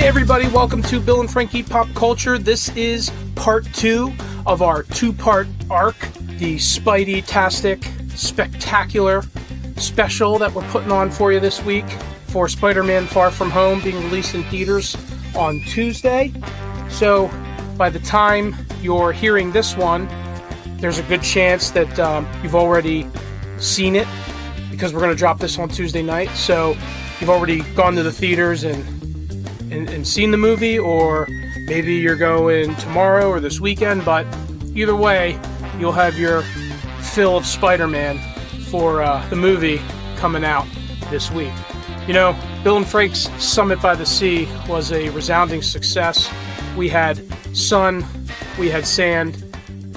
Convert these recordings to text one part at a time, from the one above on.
Hey everybody, welcome to Bill and Frankie Pop Culture. This is part 2 of our 2-part arc, the Spidey-tastic Spectacular special that we're putting on for you this week for Spider-Man Far From Home, being released in theaters on Tuesday. So by the time you're hearing this one, there's a good chance that you've already seen it, because we're going to drop this on Tuesday night. So you've already gone to the theaters and seen the movie, or maybe you're going tomorrow or this weekend, but either way, you'll have your fill of Spider-Man for the movie coming out this week. You know, Bill and Frank's Summit by the Sea was a resounding success. We had sun, we had sand,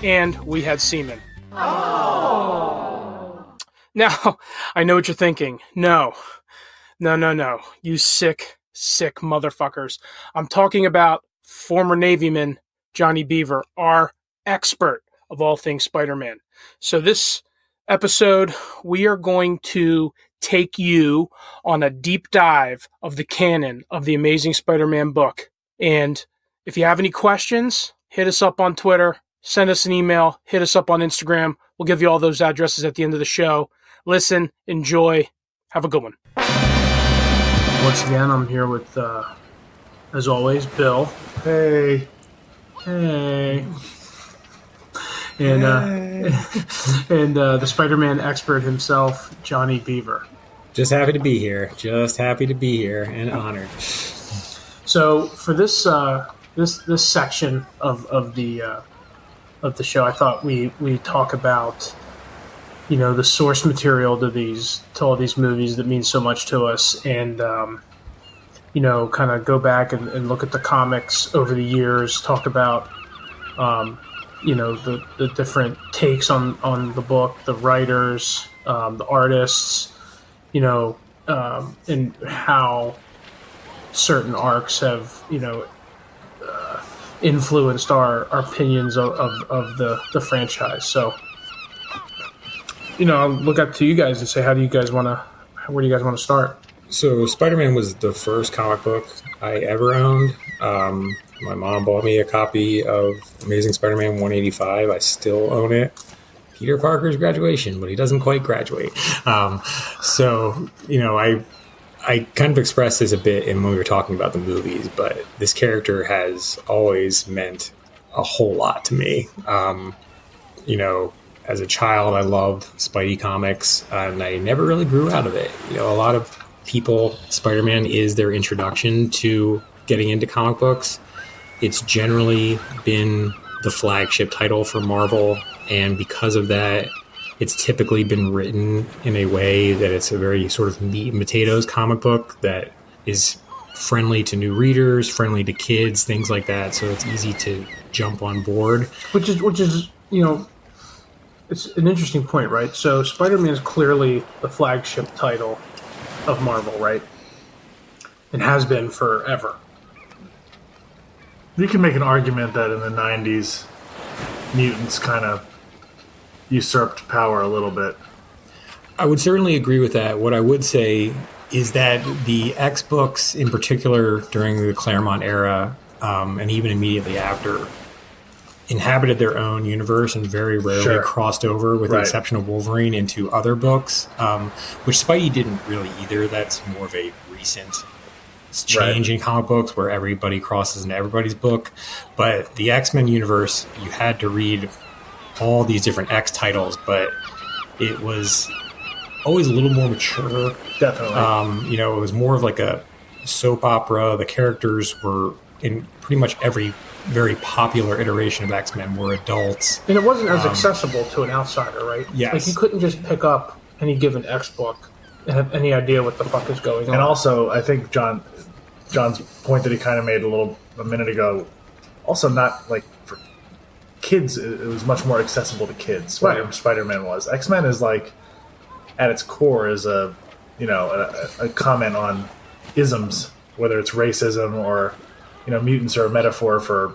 and we had semen. Oh. Now, I know what you're thinking. No. You sick motherfuckers. I'm talking about former Navyman Johnny Beaver, our expert of all things Spider-Man. So this episode, we are going to take you on a deep dive of the canon of the Amazing Spider-Man book. And if you have any questions, hit us up on Twitter, send us an email, hit us up on Instagram. We'll give you all those addresses at the end of the show. Listen, enjoy, have a good one. Once again, I'm here with, as always, Bill. Hey. And the Spider-Man expert himself, Johnny Beaver. Just happy to be here. And honored. So for this this section of the show, I thought we talk about, you know, the source material to all these movies that mean so much to us, and you know, kind of go back and look at the comics over the years, talk about you know, the different takes on the book, the writers, the artists, you know, and how certain arcs have, you know, influenced our opinions of the franchise. So, you know, I'll look up to you guys and say, where do you guys want to start? So Spider-Man was the first comic book I ever owned. My mom bought me a copy of Amazing Spider-Man 185. I still own it. Peter Parker's graduation, but he doesn't quite graduate. So, you know, I kind of expressed this a bit when we were talking about the movies, but this character has always meant a whole lot to me. You know, as a child, I loved Spidey comics, and I never really grew out of it. You know, a lot of people, Spider-Man is their introduction to getting into comic books. It's generally been the flagship title for Marvel, and because of that, it's typically been written in a way that it's a very sort of meat and potatoes comic book that is friendly to new readers, friendly to kids, things like that. So it's easy to jump on board. Which is, you know, it's an interesting point, right? So Spider-Man is clearly the flagship title of Marvel, right? And has been forever. You can make an argument that in the 90s, mutants kind of usurped power a little bit. I would certainly agree with that. What I would say is that the X books, in particular during the Claremont era, and even immediately after, inhabited their own universe and very rarely crossed over, with the exception of Wolverine, into other books, which Spidey didn't really either. That's more of a recent change in comic books where everybody crosses into everybody's book. But the X-Men universe, you had to read all these different X titles, but it was always a little more mature. Definitely. You know, it was more of like a soap opera. The characters were, in pretty much every very popular iteration of X-Men, were adults. And it wasn't as accessible to an outsider, right? Yes. Like, you couldn't just pick up any given X book and have any idea what the fuck is going on. And also, I think John's point that he kind of made a minute ago, also not like for kids, it was much more accessible to kids. Spider-Man was. X-Men is like, at its core, is a comment on isms, whether it's racism or, you know, mutants are a metaphor for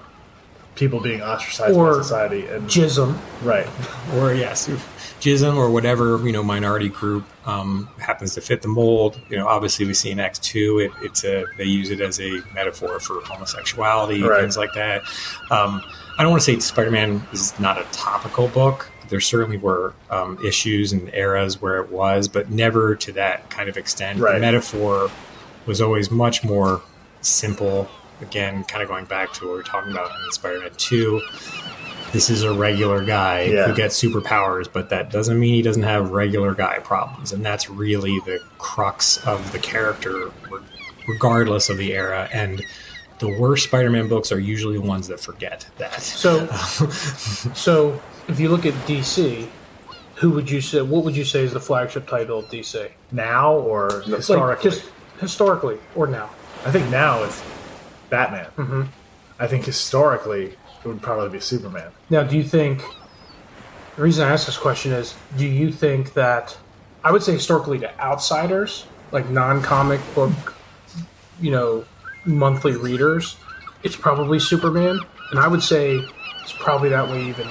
people being ostracized by society. And jism. Right. Or, yes, jism or whatever, minority group happens to fit the mold. Obviously we see in X2, they use it as a metaphor for homosexuality, things like that. I don't want to say Spider-Man is not a topical book. There certainly were issues and eras where it was, but never to that kind of extent. The metaphor was always much more simple. Again, kind of going back to what we were talking about in Spider-Man 2. This is a regular guy who gets superpowers, but that doesn't mean he doesn't have regular guy problems. And that's really the crux of the character, regardless of the era. And the worst Spider-Man books are usually the ones that forget that. So if you look at DC, what would you say is the flagship title of DC? Now or historically? Just historically or now? I think now it's Batman. Mm-hmm. I think historically it would probably be Superman. Now, do you think, the reason I ask this question is, do you think that, I would say historically to outsiders, like non-comic book, monthly readers, it's probably Superman. And I would say it's probably that way even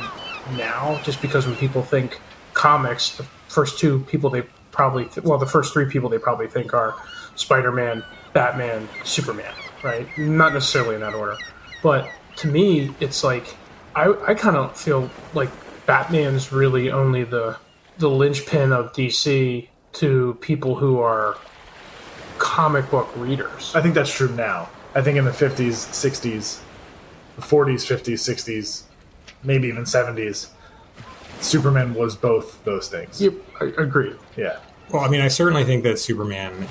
now, just because when people think comics, the first three people they probably think are Spider-Man, Batman, Superman, right? Not necessarily in that order. But to me, it's like, I kind of feel like Batman's really only the linchpin of DC to people who are comic book readers. I think that's true now. I think in the 50s, 60s, the 40s, 50s, 60s, maybe even 70s, Superman was both those things. Yep, I agree. Yeah. Well, I certainly think that Superman,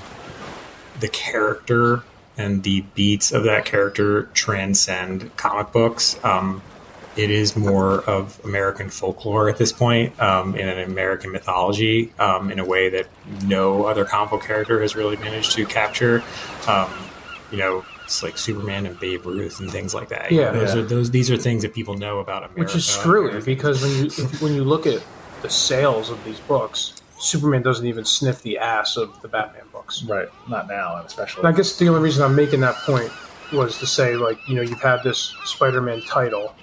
the character and the beats of that character transcend comic books. It is more of American folklore at this point, in an American mythology, in a way that no other comic book character has really managed to capture. It's like Superman and Babe Ruth and things like that. These are things that people know about America. Which is screwy, because when you look at the sales of these books, Superman doesn't even sniff the ass of the Batman books. Right. Not now, especially. And I guess the only reason I'm making that point was to say, you've had this Spider-Man title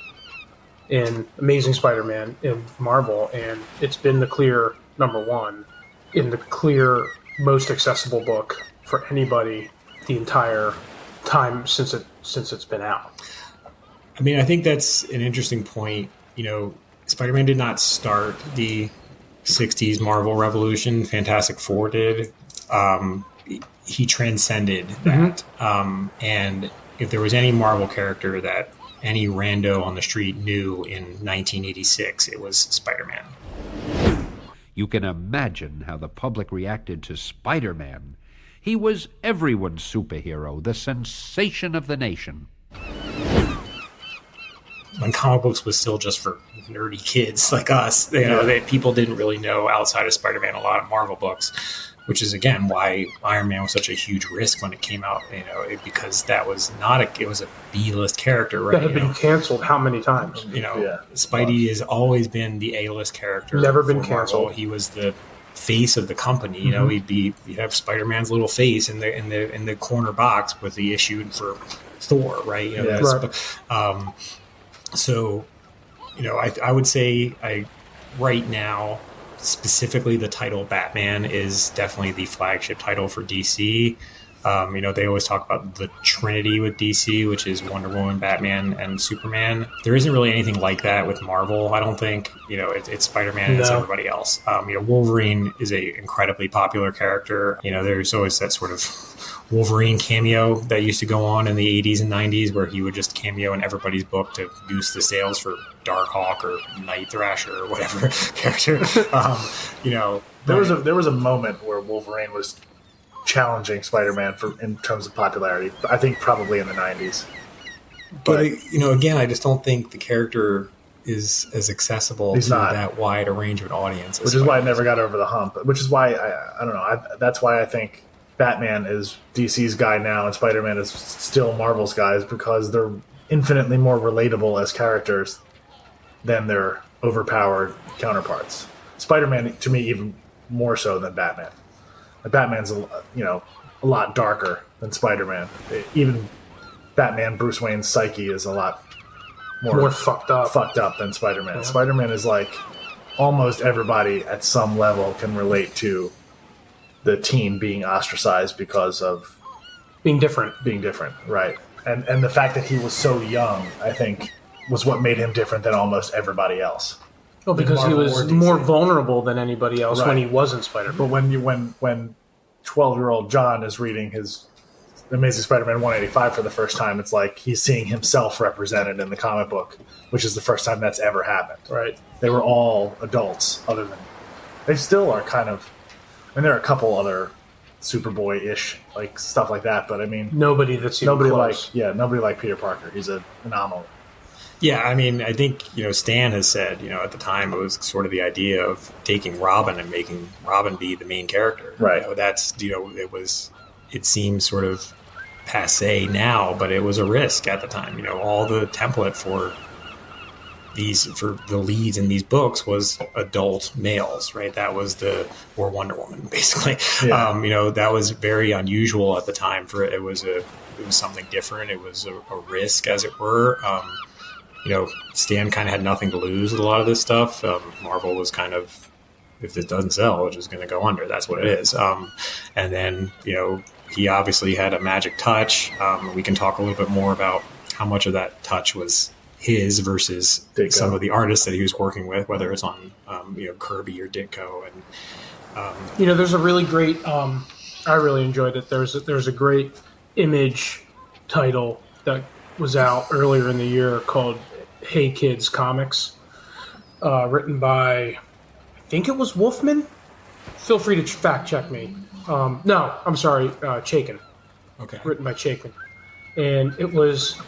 in Amazing Spider-Man in Marvel, and it's been the clear number one in the clear most accessible book for anybody the entire time since it's been out. I think that's an interesting point. Spider-Man did not start the 60s Marvel revolution. Fantastic Four did. He transcended that. And if there was any Marvel character that any rando on the street knew in 1986, it was Spider-Man. You can imagine how the public reacted to Spider-Man. He was everyone's superhero, the sensation of the nation. When comic books was still just for nerdy kids like us, people didn't really know outside of Spider-Man a lot of Marvel books, which is again why Iron Man was such a huge risk when it came out. Because that was it was a B-list character, right? That had been canceled how many times? Spidey has always been the A-list character. Never been canceled. Marvel. He was the face of the company. You'd have Spider-Man's little face in the corner box with the issue for Thor, right? So, I would say right now, specifically the title Batman is definitely the flagship title for DC. They always talk about the Trinity with DC, which is Wonder Woman, Batman, and Superman. There isn't really anything like that with Marvel, I don't think. It's Spider-Man and it's everybody else. Wolverine is a incredibly popular character. There's always that sort of Wolverine cameo that used to go on in the 80s and 90s where he would just cameo in everybody's book to boost the sales for Darkhawk or Night Thrasher or whatever character. There was a moment where Wolverine was challenging Spider-Man in terms of popularity. I think probably in the 90s. But again, I just don't think the character is as accessible to that wide a range of an audience. Which is why it never got over the hump. Which is why I don't know. That's why I think Batman is DC's guy now and Spider-Man is still Marvel's guys, because they're infinitely more relatable as characters than their overpowered counterparts. Spider-Man, to me, even more so than Batman. Batman's a lot darker than Spider-Man. Even Batman, Bruce Wayne's psyche is a lot more fucked up than Spider-Man. Yeah. Spider-Man is almost everybody at some level can relate to the teen being ostracized because of Being different. Right? And the fact that he was so young, I think, was what made him different than almost everybody else. Well, because he Marvel or was DC. more vulnerable than anybody else when Right. he wasn't Spider-Man. But when 12-year-old John is reading his Amazing Spider-Man 185 for the first time, it's like he's seeing himself represented in the comic book, which is the first time that's ever happened. Right. They were all adults, other than they still are kind of. I mean, there are a couple other Superboy-ish like stuff like that, but I mean, Nobody that's even close. nobody like Peter Parker. He's an anomaly. Yeah, I mean, I think, Stan has said, at the time it was sort of the idea of taking Robin and making Robin be the main character. Right. It seems sort of passe now, but it was a risk at the time. All the template for the leads in these books was adult males, right? That was or Wonder Woman, basically. Yeah. That was very unusual at the time. It was something different. It was a risk, as it were. Stan kind of had nothing to lose with a lot of this stuff. Marvel was kind of, if this doesn't sell, it's just going to go under. That's what it is. And then, he obviously had a magic touch. We can talk a little bit more about how much of that touch was his versus some of the artists that he was working with, whether it's on, Kirby or Ditko. And there's a really great. I really enjoyed it. There's a great Image title that was out earlier in the year called Hey Kids Comics, written by, I think it was Wolfman. Feel free to fact check me. No, I'm sorry, Chaykin. okay, Written by Chaykin. And it was,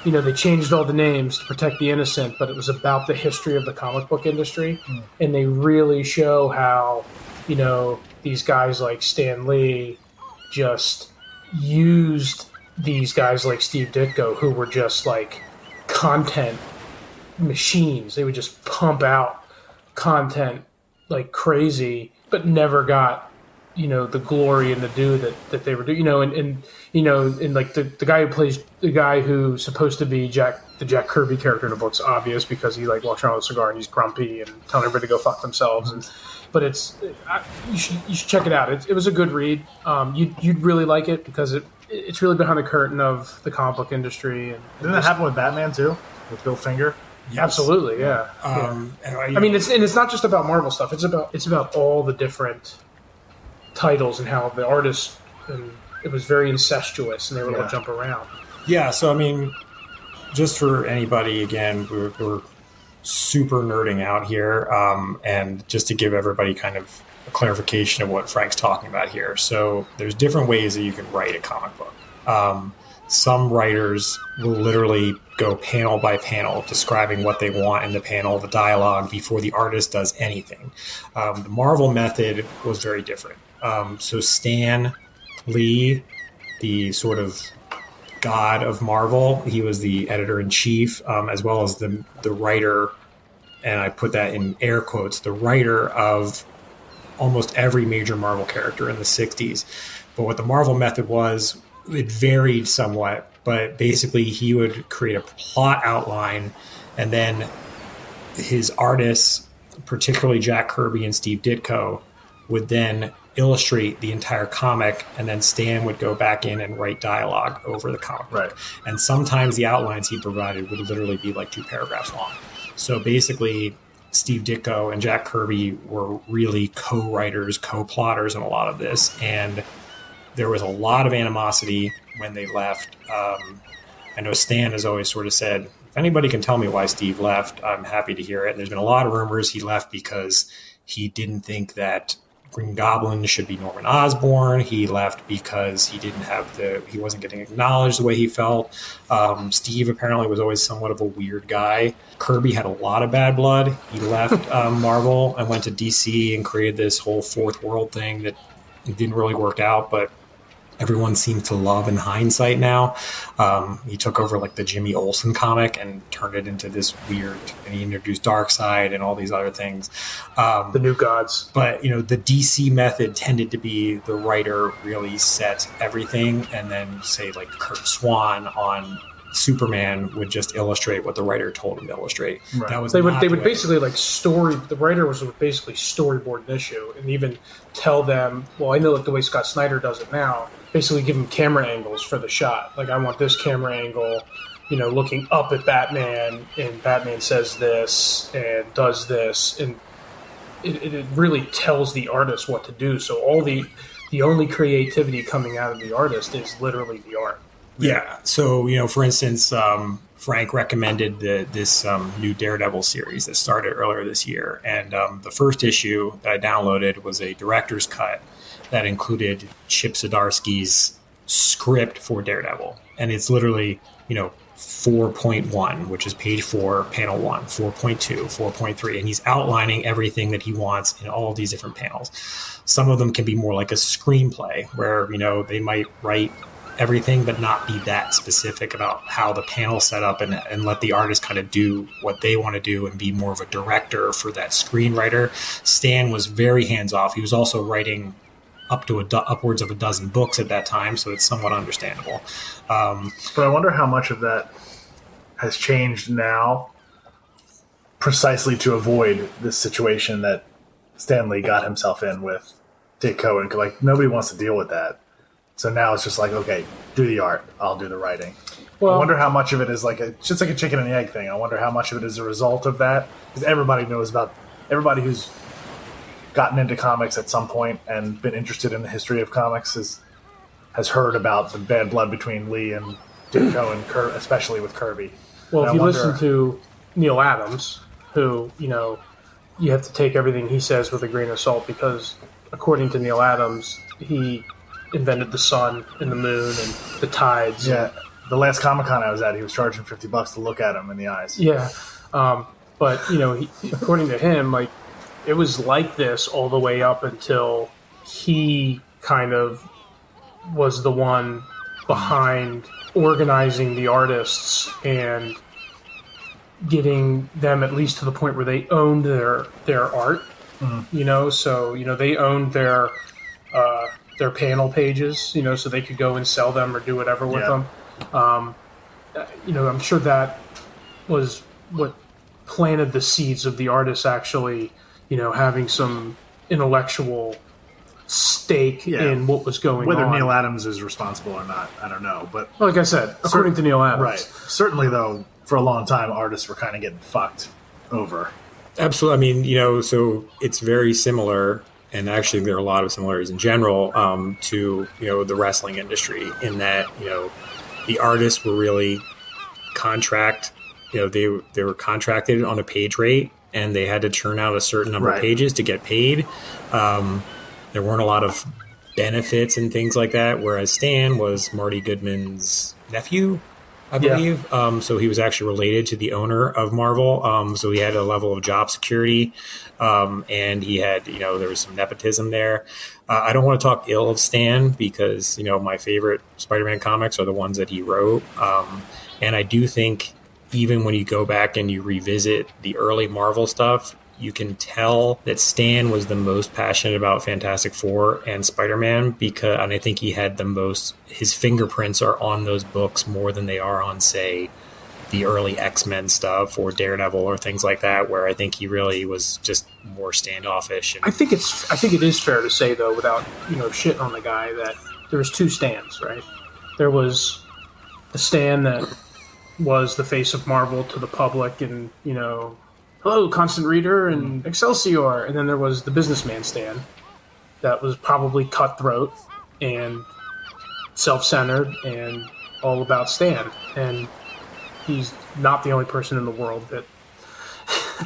they changed all the names to protect the innocent, but it was about the history of the comic book industry. And they really show how, these guys like Stan Lee just used these guys like Steve Ditko, who were just like content machines. They would just pump out content like crazy, but never got, the glory and the due that they were doing, and like the guy who plays the guy who's supposed to be the Jack Kirby character in the book's obvious because he like walks around with a cigar and he's grumpy and telling everybody to go fuck themselves. But you should check it out. It was a good read. You'd really like it because it's really behind the curtain of the comic book industry. And Didn't that happen with Batman too, with Bill Finger? yes. Absolutely, yeah. I mean, it's not just about Marvel stuff. It's about all the different titles and how the artists, and it was very incestuous, and they would all jump around. Yeah, so I mean, just for anybody, again, we're super nerding out here, and just to give everybody kind of a clarification of what Frank's talking about here. So there's different ways that you can write a comic book. Some writers will literally go panel by panel describing what they want in the panel, the dialogue, before the artist does anything. The Marvel method was very different. So Stan Lee, the sort of god of Marvel, he was the editor-in-chief, as well as the writer, and I put that in air quotes, the writer of almost every major Marvel character in the 60s. But what the Marvel method was, it varied somewhat, but basically he would create a plot outline, and then his artists, particularly Jack Kirby and Steve Ditko, would then illustrate the entire comic, and then Stan would go back in and write dialogue over the comic. Right. And sometimes the outlines he provided would literally be like 2 paragraphs long. So basically, Steve Ditko and Jack Kirby were really co-writers, co-plotters in a lot of this, and there was a lot of animosity when they left. I know Stan has always sort of said, if anybody can tell me why Steve left, I'm happy to hear it. And there's been a lot of rumors he left because he didn't think that Green Goblin should be Norman Osborn. He left because he wasn't getting acknowledged the way he felt. Steve apparently was always somewhat of a weird guy. Kirby had a lot of bad blood. He left Marvel and went to DC and created this whole fourth world thing that didn't really work out, but everyone seems to love in hindsight now. He took over like the Jimmy Olsen comic and turned it into this weird, and he introduced Darkseid and all these other things. The New Gods. But, the DC method tended to be the writer really set everything, and then say like Kurt Swan on Superman would just illustrate what the writer told him to illustrate. Right. That was They not would the way- basically like the writer would basically storyboard an issue and even tell them, well, I know like the way Scott Snyder does it now, basically give them camera angles for the shot. Like, I want this camera angle, looking up at Batman, and Batman says this and does this, and it really tells the artist what to do. So all the only creativity coming out of the artist is literally the art. Yeah. So, for instance, Frank recommended this new Daredevil series that started earlier this year. And the first issue that I downloaded was a director's cut that included Chip Zdarsky's script for Daredevil. And it's literally, 4.1, which is page 4, panel 1, 4.2, 4.3. And he's outlining everything that he wants in all of these different panels. Some of them can be more like a screenplay where, they might write everything but not be that specific about how the panel's set up and let the artist kind of do what they want to do and be more of a director for that screenwriter. Stan was very hands-off. He was also writing upwards of a dozen books at that time, so it's somewhat understandable. But I wonder how much of that has changed now precisely to avoid this situation that Stan Lee got himself in with Ditko, and like nobody wants to deal with that. So now it's just like, okay, do the art, I'll do the writing. Well, I wonder how much of it is just like a chicken and the egg thing. I wonder how much of it is a result of that, because everybody who's gotten into comics at some point and been interested in the history of comics has heard about the bad blood between Lee and Ditko and especially with Kirby. Well, if you listen to Neil Adams, who, you have to take everything he says with a grain of salt, because according to Neil Adams, he invented the sun and the moon and the tides. Yeah. The last Comic-Con I was at, he was charging $50 to look at him in the eyes. Yeah. But, according to him, like, it was like this all the way up until he kind of was the one behind organizing the artists and getting them at least to the point where they owned their art. Mm-hmm. So they owned their panel pages, so they could go and sell them or do whatever with them. I'm sure that was what planted the seeds of the artists actually, having some intellectual stake in what was going on. Whether Neil Adams is responsible or not, I don't know. But like I said, according to Neil Adams. Right. Certainly, though, for a long time, artists were kind of getting fucked over. Absolutely. I mean, so it's very similar, and actually there are a lot of similarities in general to, the wrestling industry in that, the artists were really they were contracted on a page rate, and they had to churn out a certain number of pages to get paid. There weren't a lot of benefits and things like that, whereas Stan was Marty Goodman's nephew, I believe. Yeah. So he was actually related to the owner of Marvel. So he had a level of job security, and he had, there was some nepotism there. I don't want to talk ill of Stan because, my favorite Spider-Man comics are the ones that he wrote. And I do think even when you go back and you revisit the early Marvel stuff, you can tell that Stan was the most passionate about Fantastic Four and Spider-Man and I think he had his fingerprints are on those books more than they are on, say, the early X-Men stuff or Daredevil or things like that, where I think he really was just more standoffish. I think it is fair to say, though, without, shitting on the guy, that there was two Stans, right? There was the Stan that was the face of Marvel to the public and, hello, Constant Reader and Excelsior. And then there was the businessman Stan that was probably cutthroat and self-centered and all about Stan. And he's not the only person in the world that...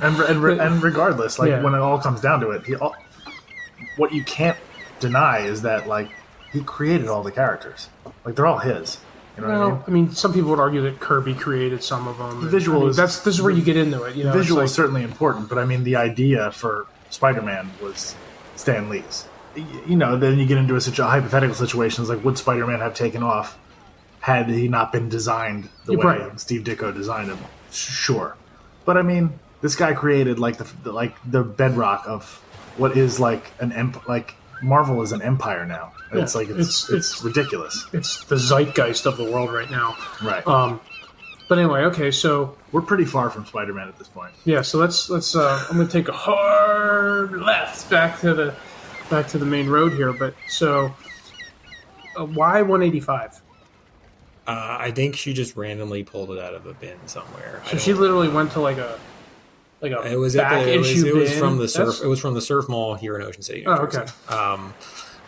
and regardless, when it all comes down to it, what you can't deny is that, he created all the characters. They're all his. You know what I mean? Some people would argue that Kirby created some of them. The visual this is where you get into it. The visual is certainly important, but the idea for Spider-Man was Stan Lee's. Then you get into a hypothetical situations like, would Spider-Man have taken off had he not been designed the way Steve Ditko designed him? Sure, but this guy created the bedrock of what is Marvel is an empire now. It's ridiculous. It's the zeitgeist of the world right now. Right. But anyway, okay, so We're pretty far from Spider-Man at this point. yeah, so let's. I'm going to take a hard left back to the main road here. But so, why 185? I think she just randomly pulled it out of a bin somewhere. So she literally went to like a It was back issue it was bin? from the surf. That's- It was from the Surf Mall here in Ocean City, New Oh, Jersey. okay.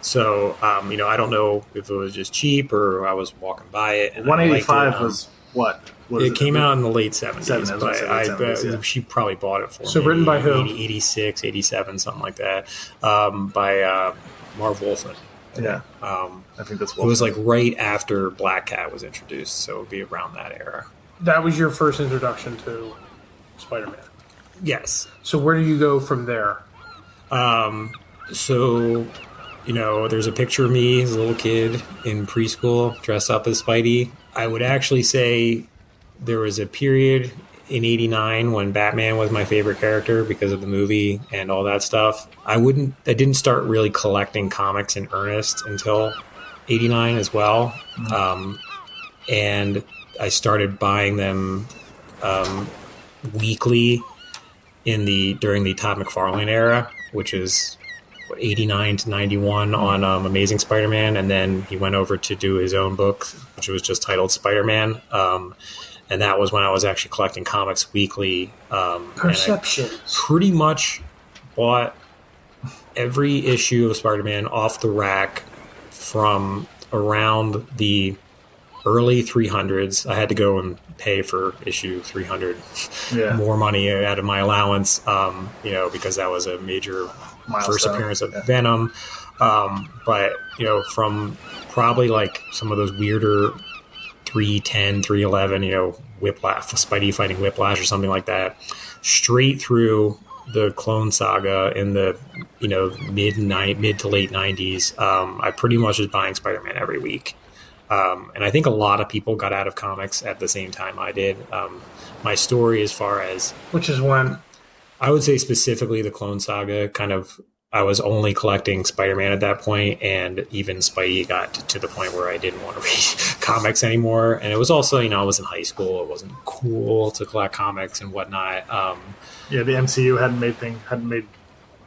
So I don't know if it was just cheap or I was walking by it. And 185 I liked it. was what? What It is came out in the late 70s, Seven, I was but gonna say I late 70s, bet yeah. she probably bought it for So me. written by who? 86, 87, something like that. By Marv Wolfman. Yeah, I think that's what It was like right after Black Cat was introduced, so it would be around that era. That was your first introduction to Spider-Man. Yes. So where do you go from there? So, there's a picture of me as a little kid in preschool dressed up as Spidey. I would actually say there was a period in 89 when Batman was my favorite character because of the movie and all that stuff. I didn't start really collecting comics in earnest until 89 as well. And I started buying them weekly during the Todd McFarlane era, which is 89 to 91 on Amazing Spider-Man, and then he went over to do his own book, which was just titled Spider-Man, and that was when I was actually collecting comics weekly. Perceptions. And I pretty much bought every issue of Spider-Man off the rack from around the early 300s. I had to go and pay for issue 300 more money out of my allowance, because that was a major Milestone. first appearance of Venom. But, from probably like some of those weirder 310, 311, Whiplash, Spidey fighting Whiplash or something like that, straight through the Clone Saga in the, mid to late 90s. I pretty much was buying Spider-Man every week. And I think a lot of people got out of comics at the same time I did. My story, as far as Which is when? I would say specifically the Clone Saga, I was only collecting Spider-Man at that point, and even Spidey got to the point where I didn't want to read comics anymore. And it was also, I was in high school. It wasn't cool to collect comics and whatnot. the MCU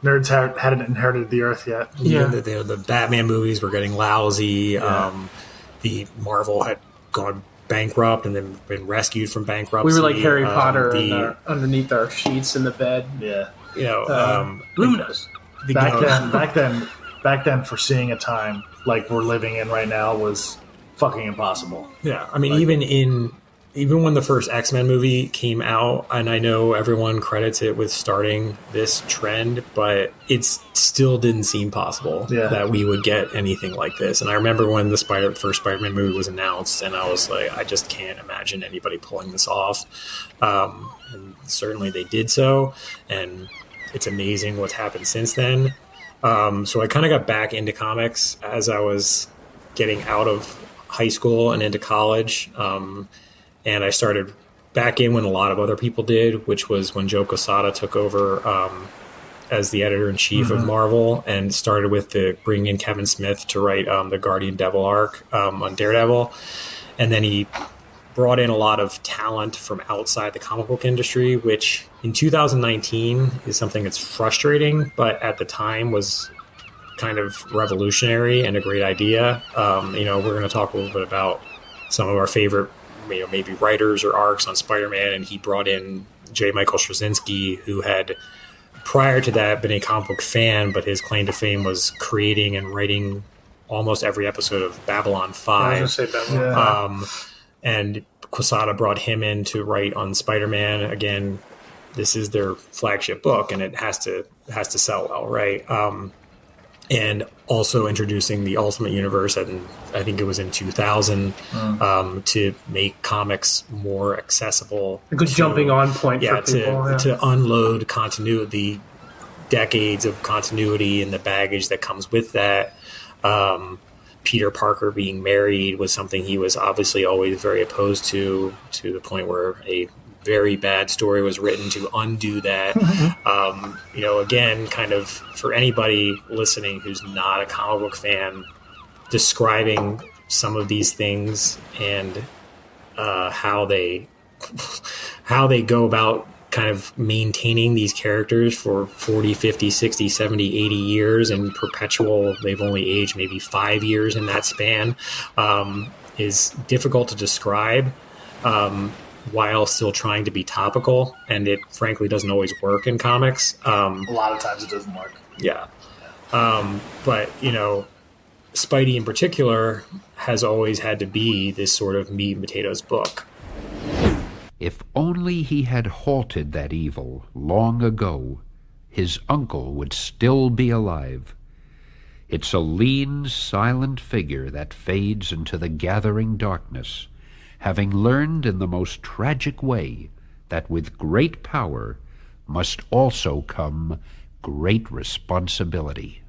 nerds hadn't inherited the earth yet. Yeah. The Batman movies were getting lousy. Yeah. The Marvel had gone bankrupt and then been rescued from bankruptcy. We were like Harry Potter the, underneath our sheets in the bed. Yeah. Luminous. Back then, foreseeing a time like we're living in right now was fucking impossible. Yeah, I mean, even when the first X-Men movie came out, and I know everyone credits it with starting this trend, but it still didn't seem possible that we would get anything like this. And I remember when the first Spider-Man movie was announced, and I was like, I just can't imagine anybody pulling this off. And certainly they did so, and it's amazing what's happened since then. So I kind of got back into comics as I was getting out of high school and into college. And I started back in when a lot of other people did, which was when Joe Quesada took over as the editor-in-chief of Marvel, and started with bringing in Kevin Smith to write the Guardian Devil arc on Daredevil. And then he brought in a lot of talent from outside the comic book industry, which in 2019 is something that's frustrating, but at the time was kind of revolutionary and a great idea. We're going to talk a little bit about some of our favorite maybe writers or arcs on Spider-Man, and he brought in J. Michael Straczynski, who had prior to that been a comic book fan, but his claim to fame was creating and writing almost every episode of Babylon 5. I was going to say Babylon 5. And Quesada brought him in to write on Spider-Man. Again, this is their flagship book, and it has to sell well, right? And also introducing the Ultimate Universe, and I think it was in 2000, to make comics more accessible. A good jumping on point for people. To unload continuity, decades of continuity and the baggage that comes with that. Peter Parker being married was something he was obviously always very opposed to the point where a very bad story was written to undo that. Again, kind of for anybody listening who's not a comic book fan, describing some of these things and how they how they go about kind of maintaining these characters for 40, 50, 60, 70, 80 years and perpetual, they've only aged maybe 5 years in that span, is difficult to describe, while still trying to be topical. And it frankly doesn't always work in comics. A lot of times it doesn't work. Yeah. But, Spidey in particular has always had to be this sort of meat and potatoes book. If only he had halted that evil long ago, his uncle would still be alive. It's a lean, silent figure that fades into the gathering darkness, having learned in the most tragic way that with great power must also come great responsibility.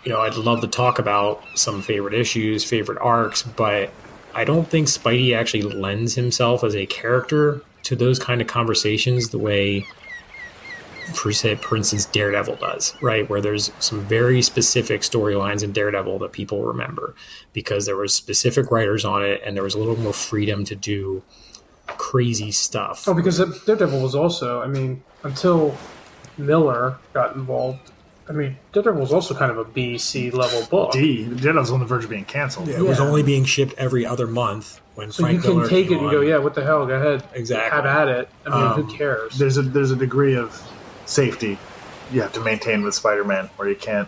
I'd love to talk about some favorite issues, favorite arcs, but I don't think Spidey actually lends himself as a character to those kind of conversations the way, for instance, Daredevil does, right? Where there's some very specific storylines in Daredevil that people remember because there were specific writers on it and there was a little more freedom to do crazy stuff. Oh, because Daredevil was also, until Miller got involved, Daredevil was also kind of a B, C level book. Daredevil's on the verge of being canceled. Yeah, it was only being shipped every other month when so Frank you Miller can take came it and on. go, yeah, what the hell, go ahead. Exactly. Have at it. Who cares? There's a degree of safety you have to maintain with Spider-Man where you can't,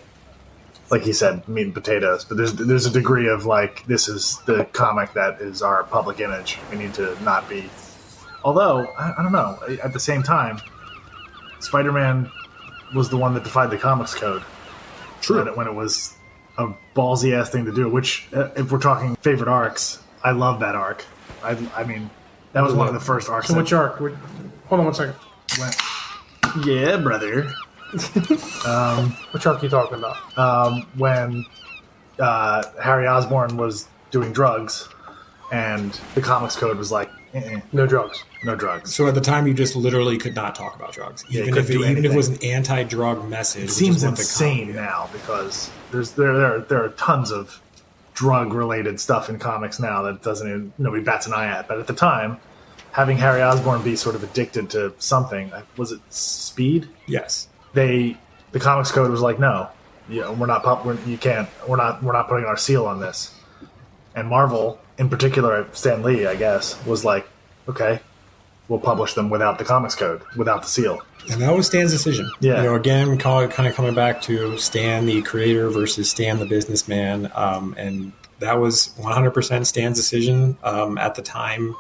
like he said, meat and potatoes. But there's a degree of this is the comic that is our public image. We need to not be. Although I don't know. At the same time, Spider-Man was the one that defied the comics code. True. When it was a ballsy ass thing to do. Which, if we're talking favorite arcs, I love that arc. That was one of the first arcs. So which arc? Hold on one second. Yeah, brother. Which arc are you talking about? When Harry Osborn was doing drugs, and the comics code was like, No drugs. no drugs. So at the time, you just literally could not talk about drugs, Yeah, even couldn't if do it anything. was an anti-drug message. It which seems is what the insane comic- now because there are tons of drug-related stuff in comics now that nobody bats an eye at. But at the time, having Harry Osborn be sort of addicted to something, was it speed? Yes. The comics code was like, no, we're not putting our seal on this. And Marvel, in particular, Stan Lee, I guess, was like, okay, we'll publish them without the comics code, without the seal. And that was Stan's decision. Yeah. Again, kind of coming back to Stan the creator versus Stan the businessman. And that was 100% Stan's decision. At the time,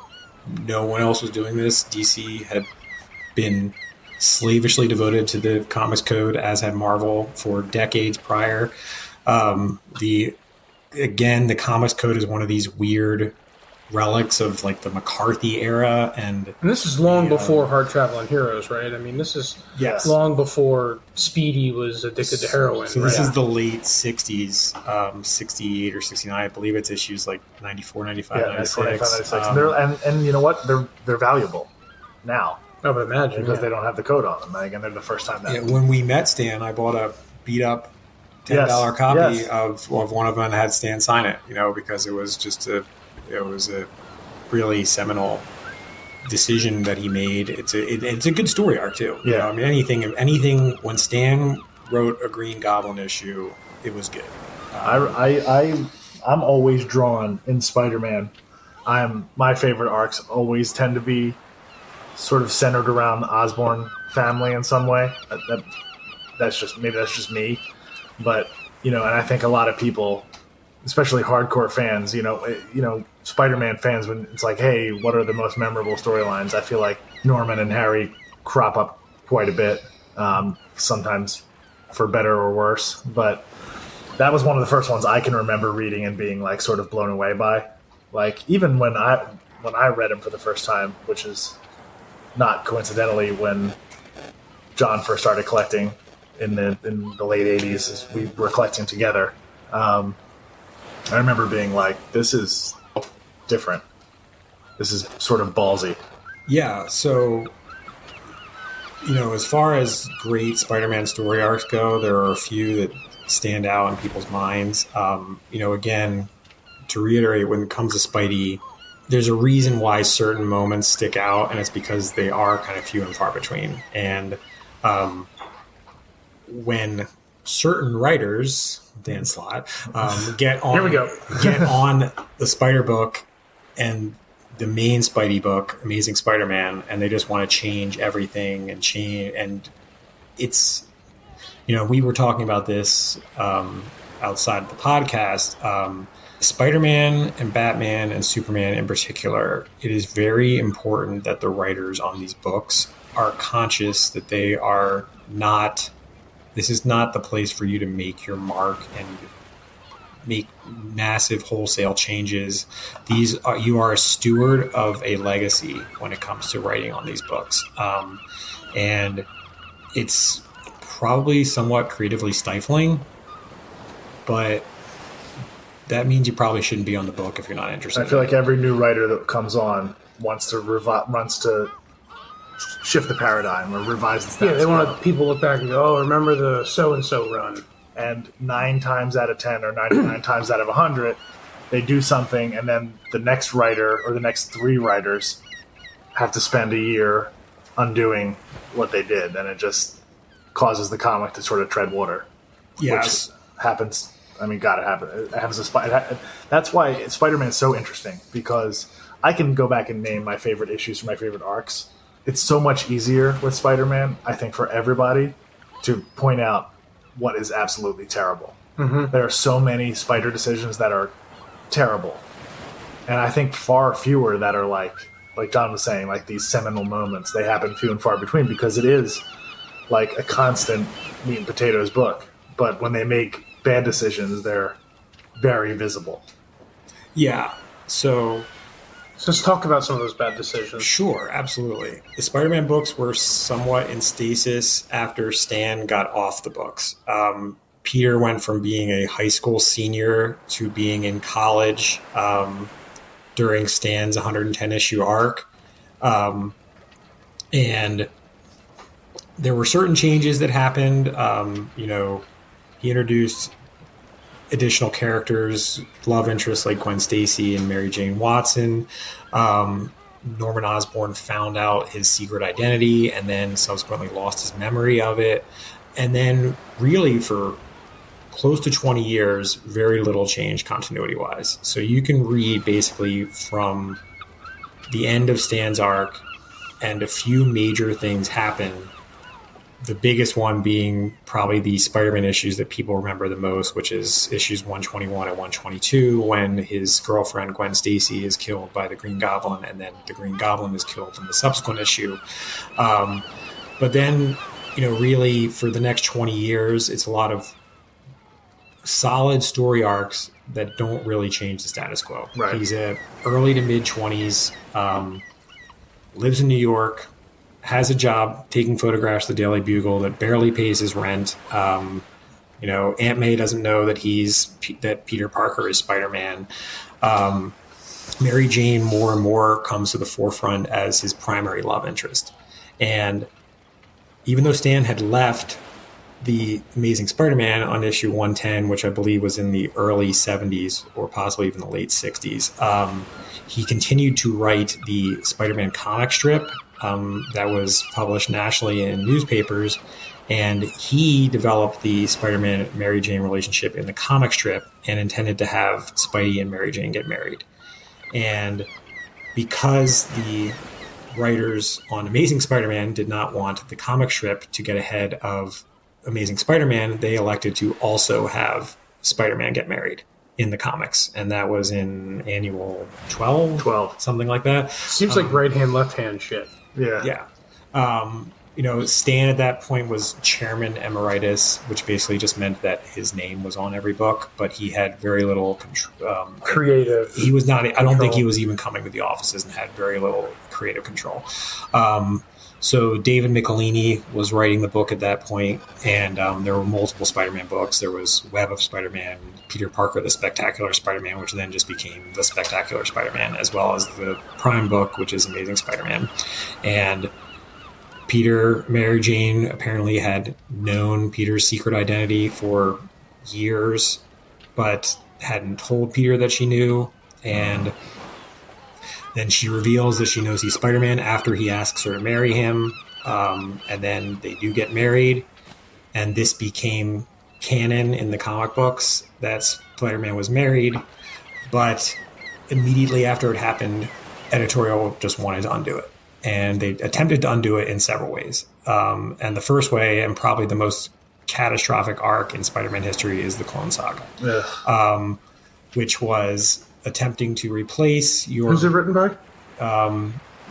no one else was doing this. DC had been slavishly devoted to the comics code, as had Marvel for decades prior. The comics code is one of these weird relics of the McCarthy era, and this is long before Hard Traveling Heroes, right? This is Yes. long before Speedy was addicted to heroin. So this right? is the late 60s, 68 or 69. I believe it's issues 94, 95, Yeah, 96. 95, 96. And you know what? They're valuable now I would imagine because they don't have the code on them. Again, they're the first time that. Yeah, when we met Stan, I bought a beat-up $10 Yes, copy yes. of one of them and had Stan sign it, because it was just a really seminal decision that he made. It's a good story arc too. Yeah. Anything when Stan wrote a Green Goblin issue, it was good. I'm always drawn in Spider-Man. My favorite arcs always tend to be sort of centered around the Osborn family in some way. That's just me, but and I think a lot of people, especially hardcore fans, Spider-Man fans, when it's like, hey, what are the most memorable storylines? I feel like Norman and Harry crop up quite a bit, sometimes for better or worse. But that was one of the first ones I can remember reading and being sort of blown away by. Even when I read him for the first time, which is not coincidentally when John first started collecting in the late 80s, as we were collecting together. I remember being like, this is different. This is sort of ballsy. Yeah, so as far as great Spider-Man story arcs go, there are a few that stand out in people's minds. Again, to reiterate, when it comes to Spidey, there's a reason why certain moments stick out, and it's because they are kind of few and far between. And when certain writers, Dan Slott, get on the Spider book and the main Spidey book, Amazing Spider-Man, and they just want to change everything and it's, we were talking about this outside of the podcast. Spider-Man and Batman and Superman in particular, it is very important that the writers on these books are conscious that they are not, this is not the place for you to make your mark and make massive wholesale changes. You are a steward of a legacy when it comes to writing on these books. And it's probably somewhat creatively stifling, but that means you probably shouldn't be on the book if you're not interested. I feel like every new writer that comes on wants to shift the paradigm or revise the status. Yeah, they want people look back and go, "Oh, remember the so-and-so run." And 9 times out of 10 or 99 times out of 100, they do something, and then the next writer or the next 3 writers have to spend a year undoing what they did, and it just causes the comic to sort of tread water. Yes. Which happens. I mean, God, it happens. It happens to that's why Spider-Man is so interesting, because I can go back and name my favorite issues from my favorite arcs. It's so much easier with Spider-Man, I think, for everybody to point out what is absolutely terrible. Mm-hmm. There are so many Spider decisions that are terrible, and I think far fewer that are like John was saying, like these seminal moments. They happen few and far between because it is like a constant meat and potatoes book. But when they make bad decisions, they're very visible. Yeah. So let's talk about some of those bad decisions. Sure, absolutely. The Spider-Man books were somewhat in stasis after Stan got off the books. Peter went from being a high school senior to being in college during Stan's 110-issue arc. And there were certain changes that happened. He introduced additional characters, love interests like Gwen Stacy and Mary Jane Watson. Norman Osborn found out his secret identity and then subsequently lost his memory of it. And then really for close to 20 years, very little change continuity-wise. So you can read basically from the end of Stan's arc and a few major things happen. The biggest one being probably the Spider-Man issues that people remember the most, which is issues 121 and 122, when his girlfriend Gwen Stacy is killed by the Green Goblin, and then the Green Goblin is killed in the subsequent issue. But then, really for the next 20 years, it's a lot of solid story arcs that don't really change the status quo. Right. He's a early to mid-20s, lives in New York, has a job taking photographs of the Daily Bugle that barely pays his rent. Aunt May doesn't know that that Peter Parker is Spider-Man. Mary Jane more and more comes to the forefront as his primary love interest. And even though Stan had left the Amazing Spider-Man on issue 110, which I believe was in the early 70s or possibly even the late 60s, he continued to write the Spider-Man comic strip that was published nationally in newspapers, and he developed the Spider-Man Mary Jane relationship in the comic strip and intended to have Spidey and Mary Jane get married. And because the writers on Amazing Spider-Man did not want the comic strip to get ahead of Amazing Spider-Man, they elected to also have Spider-Man get married in the comics, and that was in annual 12, something like that. Seems like right hand, left hand shit. Yeah. Stan at that point was chairman emeritus, which basically just meant that his name was on every book, but he had very little creative. He was not. I don't think he was even coming to the offices and had very little creative control. So David Michelini was writing the book at that point, and there were multiple Spider-Man books. There was Web of Spider-Man, Peter Parker, the Spectacular Spider-Man, which then just became the Spectacular Spider-Man, as well as the Prime book, which is Amazing Spider-Man. And Mary Jane apparently had known Peter's secret identity for years, but hadn't told Peter that she knew. And Then she reveals that she knows he's Spider-Man after he asks her to marry him. And then they do get married. And this became canon in the comic books that Spider-Man was married. But immediately after it happened, editorial just wanted to undo it. And they attempted to undo it in several ways. And the first way, and probably the most catastrophic arc in Spider-Man history, is the Clone Saga. Which was attempting to replace your... Who's it written by?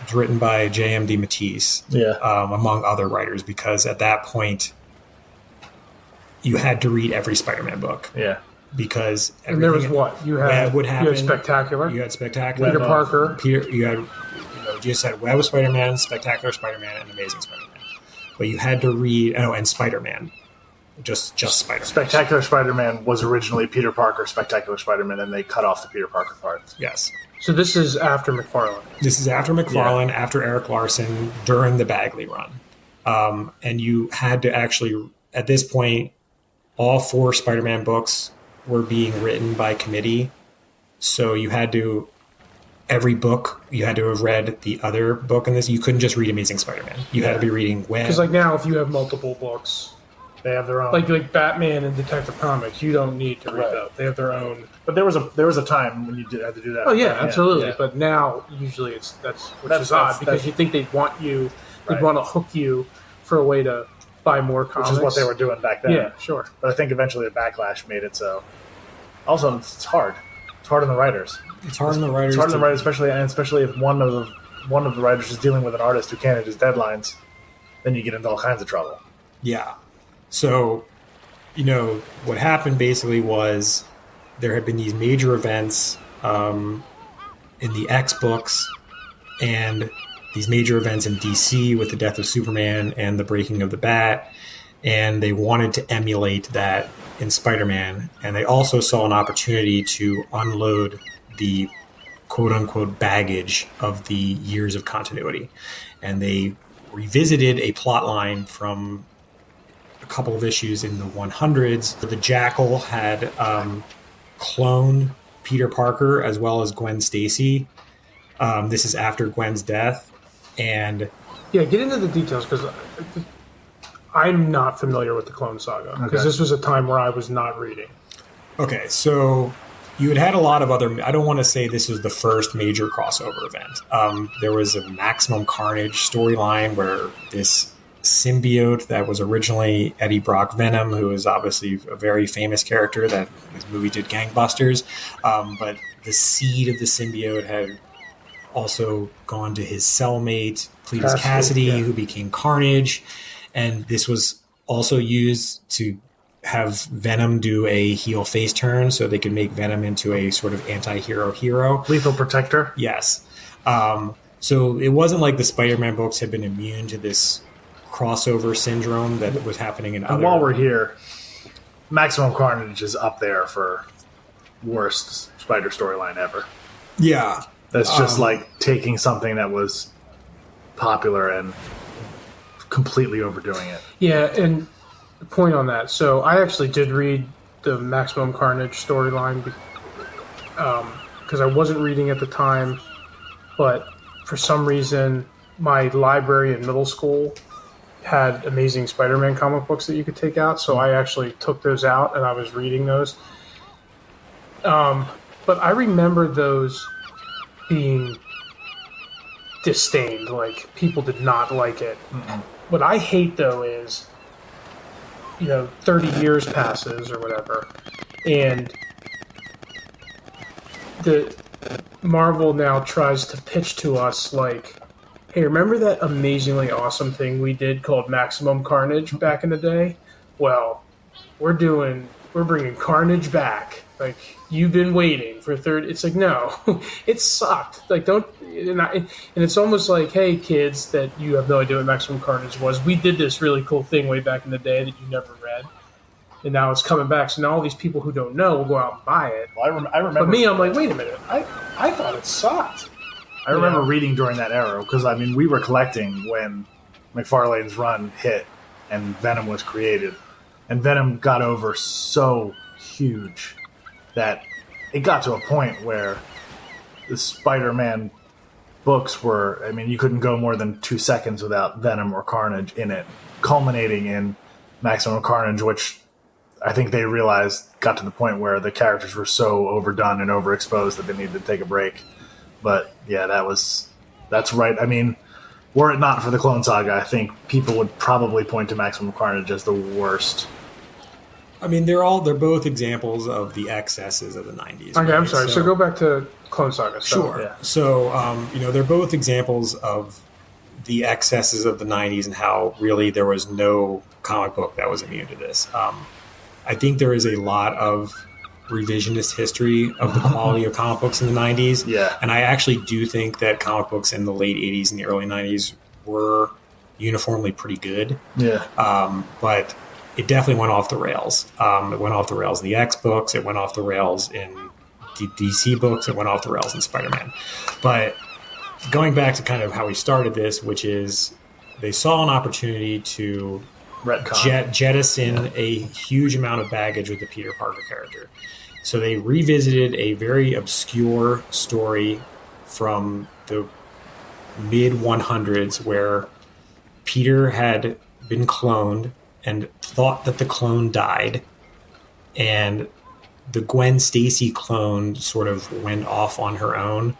It's written by J.M.D. Matisse, among other writers, because at that point, you had to read every Spider-Man book. Yeah. Because and there was what? You had Spectacular. You had Spectacular. Peter Parker. You just had Web of Spider-Man, Spectacular Spider-Man, and Amazing Spider-Man. But you had to read... Oh, and Spider-Man. Just Spider-Man. Spectacular Spider-Man was originally Peter Parker, Spectacular Spider-Man, and they cut off the Peter Parker part. Yes. So this is after McFarlane. This is after McFarlane, after Eric Larson, during the Bagley run. And you had to actually, at this point, all 4 Spider-Man books were being written by committee. So you had to, every book, you had to have read the other book in this. You couldn't just read Amazing Spider-Man. You had to be reading Web. Because like now, if you have multiple books... They have their own, like Batman and Detective Comics. You don't need to read those; they have their own. But there was a time when you had to do that. Oh yeah, absolutely. Yeah. But now usually that's odd because you think they'd want to hook you for a way to buy more comics, which is what they were doing back then. Yeah, sure. But I think eventually the backlash made it so. Also, it's hard. It's hard on the writers. It's hard on the writers. It's hard on the writers, especially if one of the writers is dealing with an artist who can't hit his deadlines. Then you get into all kinds of trouble. Yeah. So, what happened basically was there had been these major events in the X books and these major events in DC with the death of Superman and the breaking of the Bat. And they wanted to emulate that in Spider-Man. And they also saw an opportunity to unload the quote-unquote baggage of the years of continuity. And they revisited a plot line from a couple of issues in the 100s. The Jackal had cloned Peter Parker as well as Gwen Stacy. This is after Gwen's death. And yeah, get into the details because I'm not familiar with the Clone Saga because this was a time where I was not reading. Okay, so you had a lot of other... I don't want to say this was the first major crossover event. There was a Maximum Carnage storyline where this symbiote that was originally Eddie Brock Venom, who is obviously a very famous character that this movie did gangbusters, but the seed of the symbiote had also gone to his cellmate, Cletus Cassidy, who became Carnage, and this was also used to have Venom do a heel face turn so they could make Venom into a sort of anti-hero hero. Lethal Protector? Yes. So it wasn't like the Spider-Man books had been immune to this crossover syndrome that was happening in other... And while we're here, Maximum Carnage is up there for worst Spider storyline ever. Yeah. That's just like taking something that was popular and completely overdoing it. Yeah, and point on that. So I actually did read the Maximum Carnage storyline because I wasn't reading at the time, but for some reason my library in middle school had Amazing Spider-Man comic books that you could take out, so I actually took those out and I was reading those. But I remember those being disdained, like people did not like it. Mm-mm. What I hate though is 30 years passes or whatever, and the Marvel now tries to pitch to us like, hey, remember that amazingly awesome thing we did called Maximum Carnage back in the day? Well, we're bringing Carnage back. Like, you've been waiting for 30. It's like, no, it sucked. Like, don't. And it's almost like, hey, kids, that you have no idea what Maximum Carnage was. We did this really cool thing way back in the day that you never read. And now it's coming back. So now all these people who don't know will go out and buy it. Well, I remember. But me, I'm like, wait a minute. I thought it sucked. I remember reading during that era because, we were collecting when McFarlane's run hit and Venom was created. And Venom got over so huge that it got to a point where the Spider-Man books were, I mean, you couldn't go more than 2 seconds without Venom or Carnage in it, culminating in Maximum Carnage, which I think they realized got to the point where the characters were so overdone and overexposed that they needed to take a break. But yeah, that's right. I mean, were it not for the Clone Saga, I think people would probably point to Maximum Carnage as the worst. I mean, they're both examples of the excesses of the 90s. Okay, right? I'm sorry. So go back to Clone Saga. Sure. Yeah. So, they're both examples of the excesses of the 90s and how really there was no comic book that was immune to this. I think there is a lot of revisionist history of the quality of comic books in the 90s. Yeah. And I actually do think that comic books in the late 80s and the early 90s were uniformly pretty good. Yeah. But it definitely went off the rails. It went off the rails in the X books. It went off the rails in the DC books. It went off the rails in Spider-Man. But going back to kind of how we started this, which is they saw an opportunity to jettison a huge amount of baggage with the Peter Parker character. So they revisited a very obscure story from the mid-100s where Peter had been cloned and thought that the clone died, and the Gwen Stacy clone sort of went off on her own,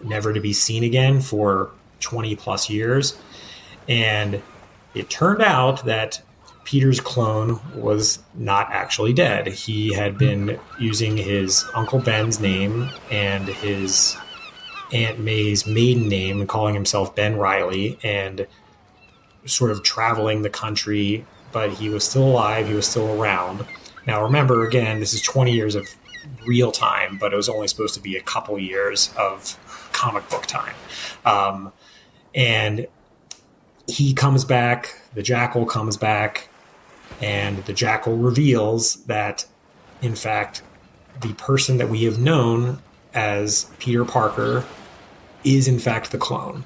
never to be seen again for 20 plus years. And it turned out that Peter's clone was not actually dead. He had been using his Uncle Ben's name and his Aunt May's maiden name and calling himself Ben Reilly and sort of traveling the country, but he was still alive. He was still around. Now, remember, again, this is 20 years of real time, but it was only supposed to be a couple years of comic book time. And he comes back, the Jackal comes back, and the Jackal reveals that, in fact, the person that we have known as Peter Parker is, in fact, the clone.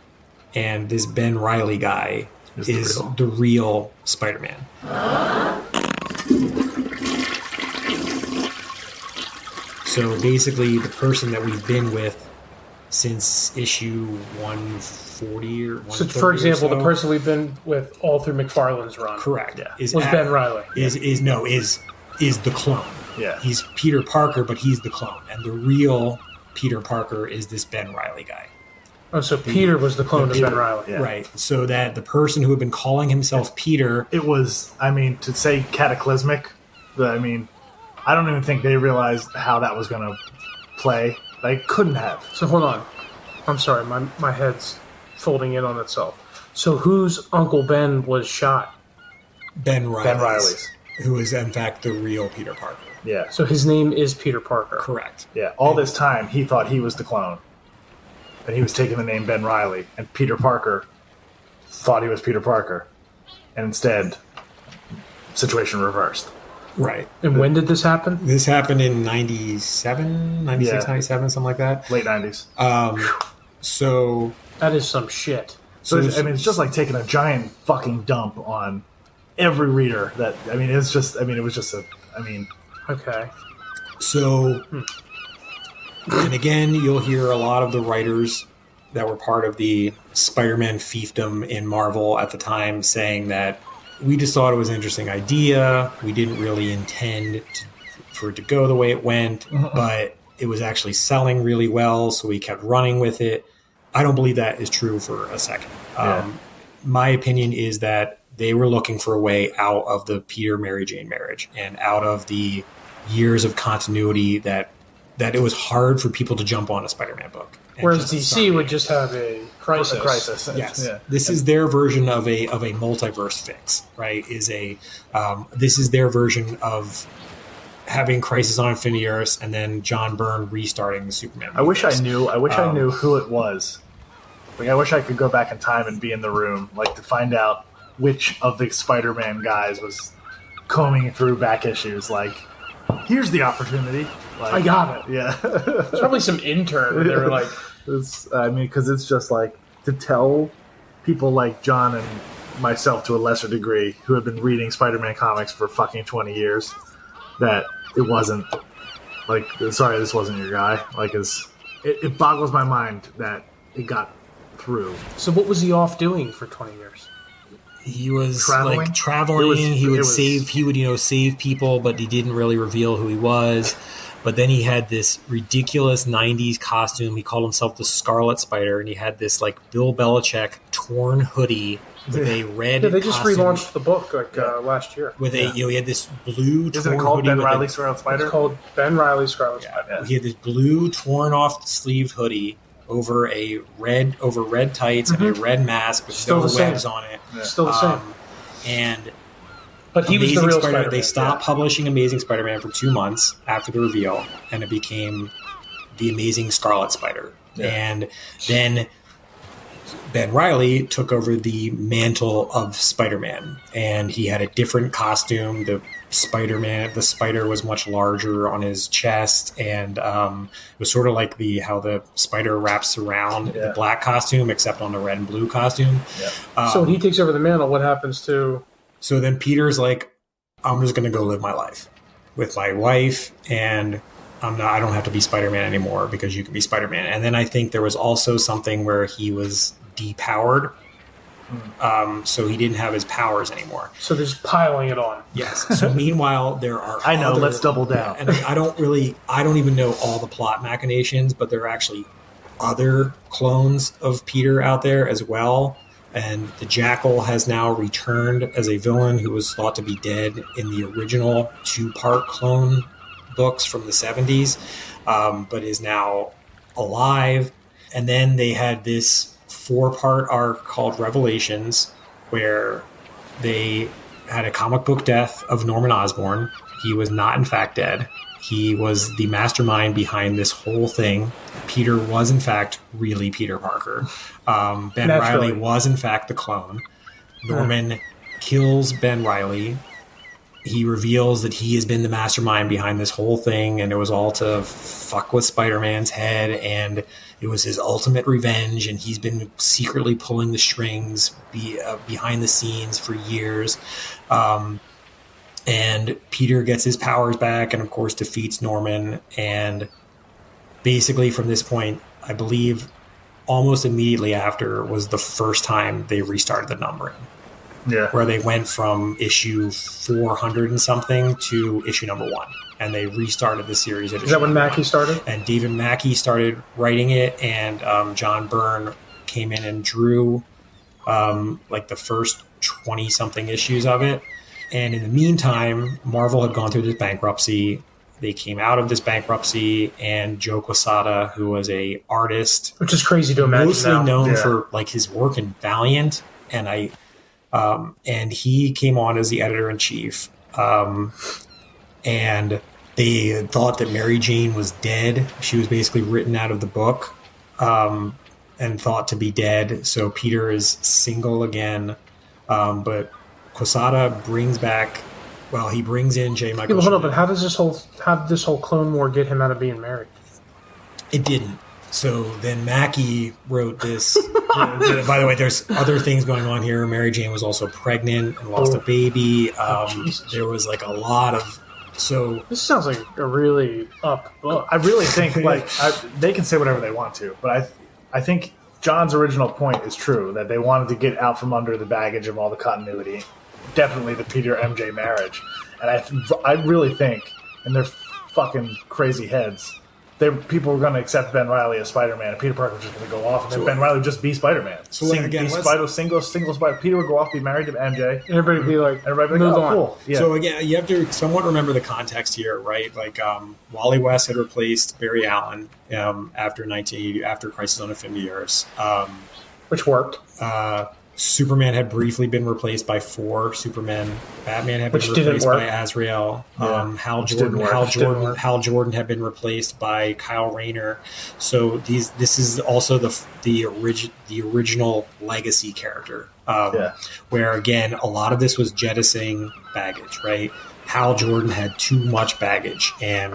And this Ben Reilly guy is the real Spider-Man. So basically, the person that we've been with since issue 140 or 130 So, for example, or so, the person we've been with all through McFarlane's run, correct, Yeah. was Ben Reilly. Is the clone. Yeah. He's Peter Parker, but he's the clone, and the real Peter Parker is this Ben Reilly guy. Oh, so Peter was the clone of Ben Reilly. Yeah. Right. So that the person who had been calling himself Peter... It was, I mean, to say cataclysmic, I mean, I don't even think they realized how that was going to play. They couldn't have. So hold on. I'm sorry, my head's folding in on itself. So whose Uncle Ben was shot? Ben Reilly's. Ben Reilly's. Who is, in fact, the real Peter Parker. Yeah. So his name is Peter Parker. Correct. Yeah. All this time, he thought he was the clone. And he was taking the name Ben Reilly. And Peter Parker thought he was Peter Parker. And instead, situation reversed. Right. And when did this happen? This happened in 97, 96, Yeah. 97, something like that. Late 90s. So... That is some shit. So, I mean, it's just like taking a giant fucking dump on every reader that, I mean, it's just, I mean, it was just Okay. So, and again, you'll hear a lot of the writers that were part of the Spider-Man fiefdom in Marvel at the time saying that we just thought it was an interesting idea. We didn't really intend for it to go the way it went, but it was actually selling really well, so we kept running with it. I don't believe that is true for a second. My opinion is that they were looking for a way out of the Peter-Mary Jane marriage and out of the years of continuity that it was hard for people to jump on a Spider-Man book. Whereas DC would just have a crisis. a crisis. Yes, Yeah. this is their version of a multiverse fix, right? This is their version of having Crisis on Infinity Earths and then John Byrne restarting the Superman. I wish I universe. knew who it was. Like, I wish I could go back in time and be in the room, like, to find out which of the Spider-Man guys was combing through back issues. Like, here's the opportunity. Like, I got it. Yeah. It's probably some intern where they were like, because it's just like to tell people like John and myself to a lesser degree who have been reading Spider-Man comics for fucking 20 years that it wasn't like, sorry, this wasn't your guy. Like, it's it boggles my mind that it got through. So what was he off doing for 20 years? He was Traveling? like traveling. He would save people, but he didn't really reveal who he was. But then he had this ridiculous 90s costume. He called himself the Scarlet Spider, and he had this like Bill Belichick torn hoodie with a red. Yeah, they just costume. relaunched the book last year. With he had this blue. Isn't it called Ben Reilly Scarlet Spider? It's called Ben Reilly Scarlet Spider. Yeah. He had this blue torn off sleeved hoodie over red tights and a red mask with Still no the same. webs on it. Yeah. Still the same. And But he was the real Spider-Man. They stopped publishing Amazing Spider-Man for 2 months after the reveal, and it became the Amazing Scarlet Spider. Yeah. And then Ben Reilly took over the mantle of Spider-Man, and he had a different costume. The spider was much larger on his chest, and it was sort of like how the spider wraps around the black costume, except on the red and blue costume. Yeah. So when he takes over the mantle, what happens to... So then Peter's like, I'm just going to go live my life with my wife, and I don't have to be Spider-Man anymore because you can be Spider-Man. And then I think there was also something where he was depowered. So he didn't have his powers anymore. So they're just piling it on. Yes. So meanwhile, there are I know, let's double down. And I don't even know all the plot machinations, but there are actually other clones of Peter out there as well. And the Jackal has now returned as a villain who was thought to be dead in the original 2-part clone books from the 70s, but is now alive. And then they had this 4-part arc called Revelations, where they had a comic book death of Norman Osborn. He was not, in fact, dead. He was the mastermind behind this whole thing. Peter was, in fact, really Peter Parker. Ben Reilly was, in fact, the clone. Norman kills Ben Reilly. He reveals that he has been the mastermind behind this whole thing, and it was all to fuck with Spider-Man's head, and it was his ultimate revenge, and he's been secretly pulling the strings behind the scenes for years. And Peter gets his powers back and, of course, defeats Norman. And basically from this point, I believe almost immediately after was the first time they restarted the numbering. Yeah. Where they went from issue 400 and something to issue number 1. And they restarted the series. Is that when Mackie started? And David Mackie started writing it, and John Byrne came in and drew like the first 20-something issues of it. And in the meantime, Marvel had gone through this bankruptcy. They came out of this bankruptcy, and Joe Quesada, who was a artist, which is crazy to imagine, mostly now. known for like his work in Valiant, and and he came on as the editor-in-chief. And they thought that Mary Jane was dead. She was basically written out of the book, and thought to be dead. So Peter is single again, but Quesada brings in J. Michael. Yeah, hold on, but how did this whole Clone War get him out of being married? It didn't. So then Mackie wrote this. By the way, there's other things going on here. Mary Jane was also pregnant and lost a baby. There was like a lot of. So this sounds like a really up book. I really think they can say whatever they want to, but I think John's original point is true, that they wanted to get out from under the baggage of all the continuity. Definitely the Peter MJ marriage. And I really think in their fucking crazy heads, people were going to accept Ben Reilly as Spider-Man, and Peter Parker was just going to go off, and then Ben Reilly would just be Spider-Man. So again, single Spider. Peter would go off, be married to MJ. Everybody would be like, move on. Cool. Yeah. So again, you have to somewhat remember the context here, right? Like Wally West had replaced Barry Allen after Crisis on Infinite Earths, which worked. Superman had briefly been replaced by 4 Supermen. Batman had been replaced by Azrael. Hal Jordan had been replaced by Kyle Rayner. So this is also the original legacy character. Where again, a lot of this was jettisoning baggage, right? Hal Jordan had too much baggage, and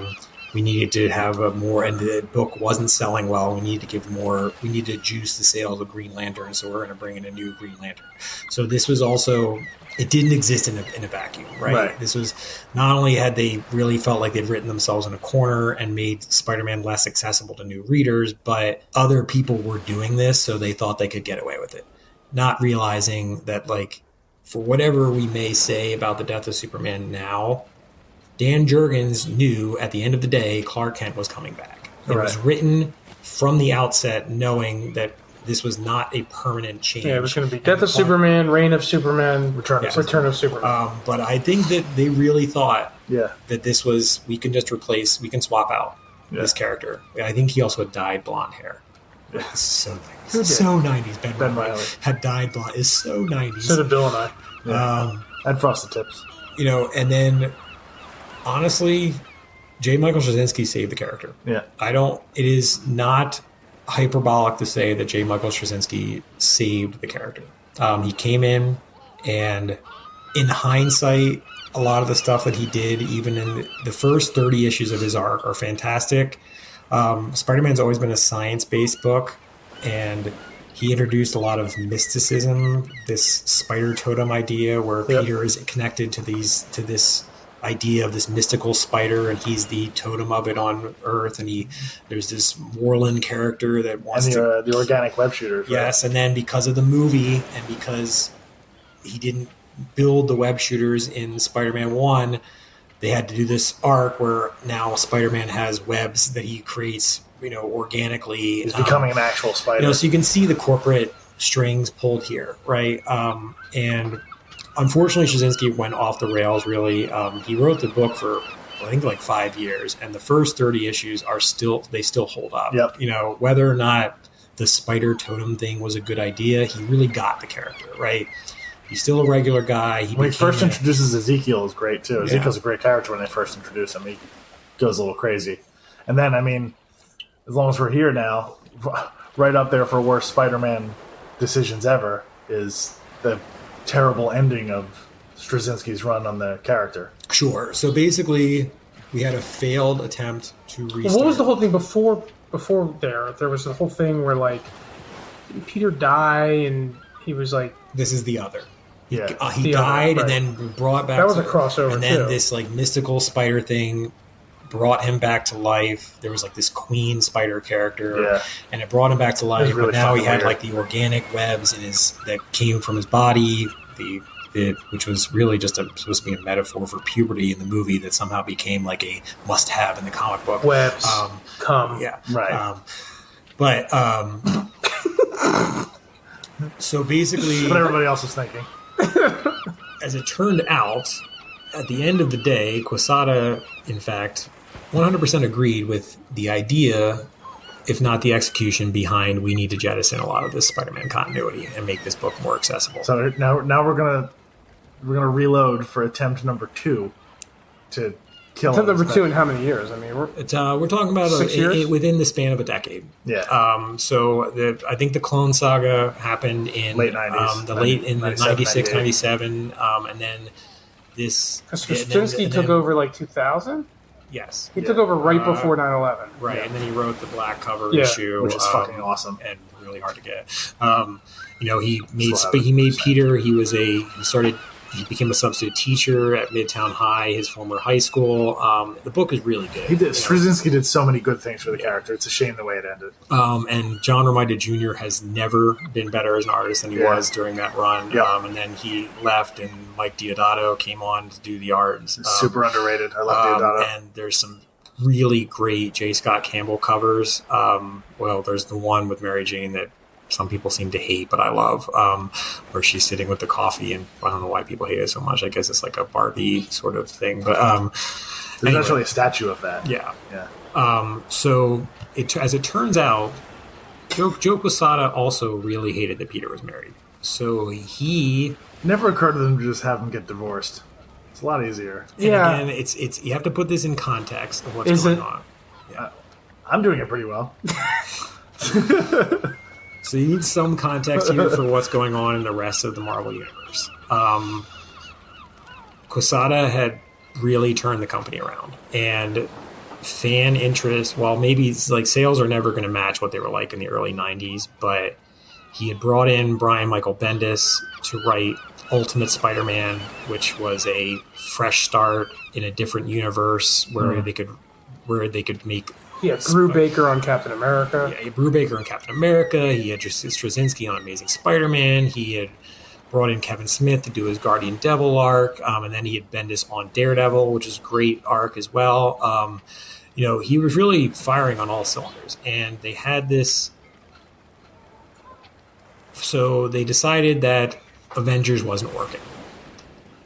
we needed to have more, and the book wasn't selling well. We need to give more. We need to juice the sales of Green Lantern, so we're going to bring in a new Green Lantern. So this was also it didn't exist in a vacuum, right? This was not only had they really felt like they'd written themselves in a corner and made Spider-Man less accessible to new readers, but other people were doing this, so they thought they could get away with it, not realizing that, like, for whatever we may say about the death of Superman now, Dan Jurgens knew at the end of the day Clark Kent was coming back. It was written from the outset knowing that this was not a permanent change. Yeah, it was going to be Death of Superman, Reign of Superman, Return of Superman. But I think that they really thought that this was, we can swap out this character. I think he also had dyed blonde hair. This is so 90s. So 90s. Ben Reilly had dyed blonde. It's so 90s. So did Bill and I. And frosted tips. You know, and then, honestly, J. Michael Straczynski saved the character. Yeah. It is not hyperbolic to say that J. Michael Straczynski saved the character. He came in, and in hindsight, a lot of the stuff that he did, even in the first 30 issues of his arc, are fantastic. Spider-Man's always been a science-based book, and he introduced a lot of mysticism, this spider totem idea where Peter is connected to this idea of this mystical spider, and he's the totem of it on Earth, and there's this Warland character that wants the organic web shooters. Yes, and then because of the movie, and because he didn't build the web shooters in Spider-Man 1, they had to do this arc where now Spider-Man has webs that he creates, organically. He's becoming an actual spider. So you can see the corporate strings pulled here, right? And unfortunately, Straczynski went off the rails, really. He wrote the book for, I think, like 5 years, and the first 30 issues still hold up. Yep. Whether or not the spider totem thing was a good idea, he really got the character, right? He's still a regular guy. When he first introduces Ezekiel, is great, too. Ezekiel's a great character when they first introduce him. He goes a little crazy. And then, as long as we're here now, right up there for worst Spider-Man decisions ever is the terrible ending of Straczynski's run on the character. Sure. So basically, we had a failed attempt to restart. Well, what was the whole thing before there? There was the whole thing where, like, did Peter die and he was like... This is the other. Yeah. He died and then brought back... That was a crossover, and then this, like, mystical spider thing brought him back to life. There was, like, this queen spider character, and it brought him back to life. Really, but now he had like the organic webs that came from his body, which was really just supposed to be a metaphor for puberty in the movie that somehow became like a must-have in the comic book. Webs come. Yeah. Right. But so basically... what everybody else was thinking. As it turned out, at the end of the day, Quesada, in fact, 100% agreed with the idea, if not the execution, behind we need to jettison a lot of this Spider-Man continuity and make this book more accessible. So now we're gonna reload for attempt number 2 to kill. Attempt number 2 in how many years? We're talking about 6 years? within the span of a decade. Yeah. So I think the Clone Saga happened in late 90s. Late in 96, 97, and then this... Straczynski took over like 2000? Yes. He took over right before 9/11. Right, and then he wrote the black cover issue, which is fucking awesome and really hard to get. He made Peter. He became a substitute teacher at Midtown High, his former high school. The book is really good. Straczynski did so many good things for the character. It's a shame the way it ended. And John Romita Jr. has never been better as an artist than he was during that run. Yep. And then he left, and Mike Deodato came on to do the art. Super underrated. I love Deodato. And there's some really great J. Scott Campbell covers. There's the one with Mary Jane that some people seem to hate, but I love, where she's sitting with the coffee, and I don't know why people hate it so much. I guess it's like a Barbie sort of thing, but there's actually a statue of that. Yeah. So as it turns out, Joe Quesada also really hated that Peter was married, so he never occurred to them to just have him get divorced. It's a lot easier. And again, it's you have to put this in context of what's going on. Yeah. I'm doing it pretty well. So you need some context here for what's going on in the rest of the Marvel Universe. Quesada had really turned the company around. And fan interest, while maybe it's like sales are never going to match what they were like in the early 90s, but He had brought in Brian Michael Bendis to write Ultimate Spider-Man, which was a fresh start in a different universe where they could make. He had Brubaker on Captain America. Yeah, he had Brubaker on Captain America. He had Straczynski on Amazing Spider-Man. He had brought in Kevin Smith to do his Guardian Devil arc, and then he had Bendis on Daredevil, which is a great arc as well. He was really firing on all cylinders, and they had this. So they decided that Avengers wasn't working.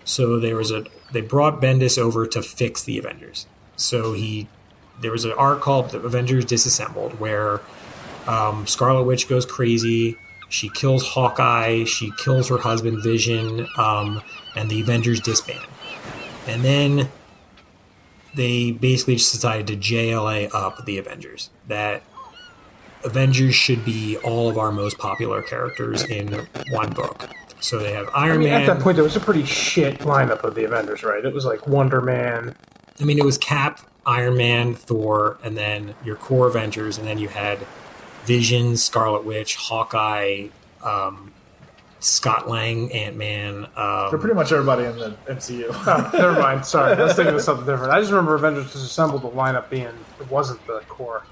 So they brought Bendis over to fix the Avengers. So there was an arc called The Avengers Disassembled where Scarlet Witch goes crazy. She kills Hawkeye. She kills her husband Vision, and the Avengers disband. And then they basically just decided to JLA up the Avengers. That Avengers should be all of our most popular characters in one book. So they have Iron Man. At that point, there was a pretty shit lineup of the Avengers, right? It was like Wonder Man. It was Cap, Iron Man, Thor, and then your core Avengers, and then you had Vision, Scarlet Witch, Hawkeye, Scott Lang, Ant-Man. They're pretty much everybody in the MCU. Oh, never mind. Sorry, I was thinking of something different. I just remember Avengers Disassembled, the lineup being, it wasn't the core.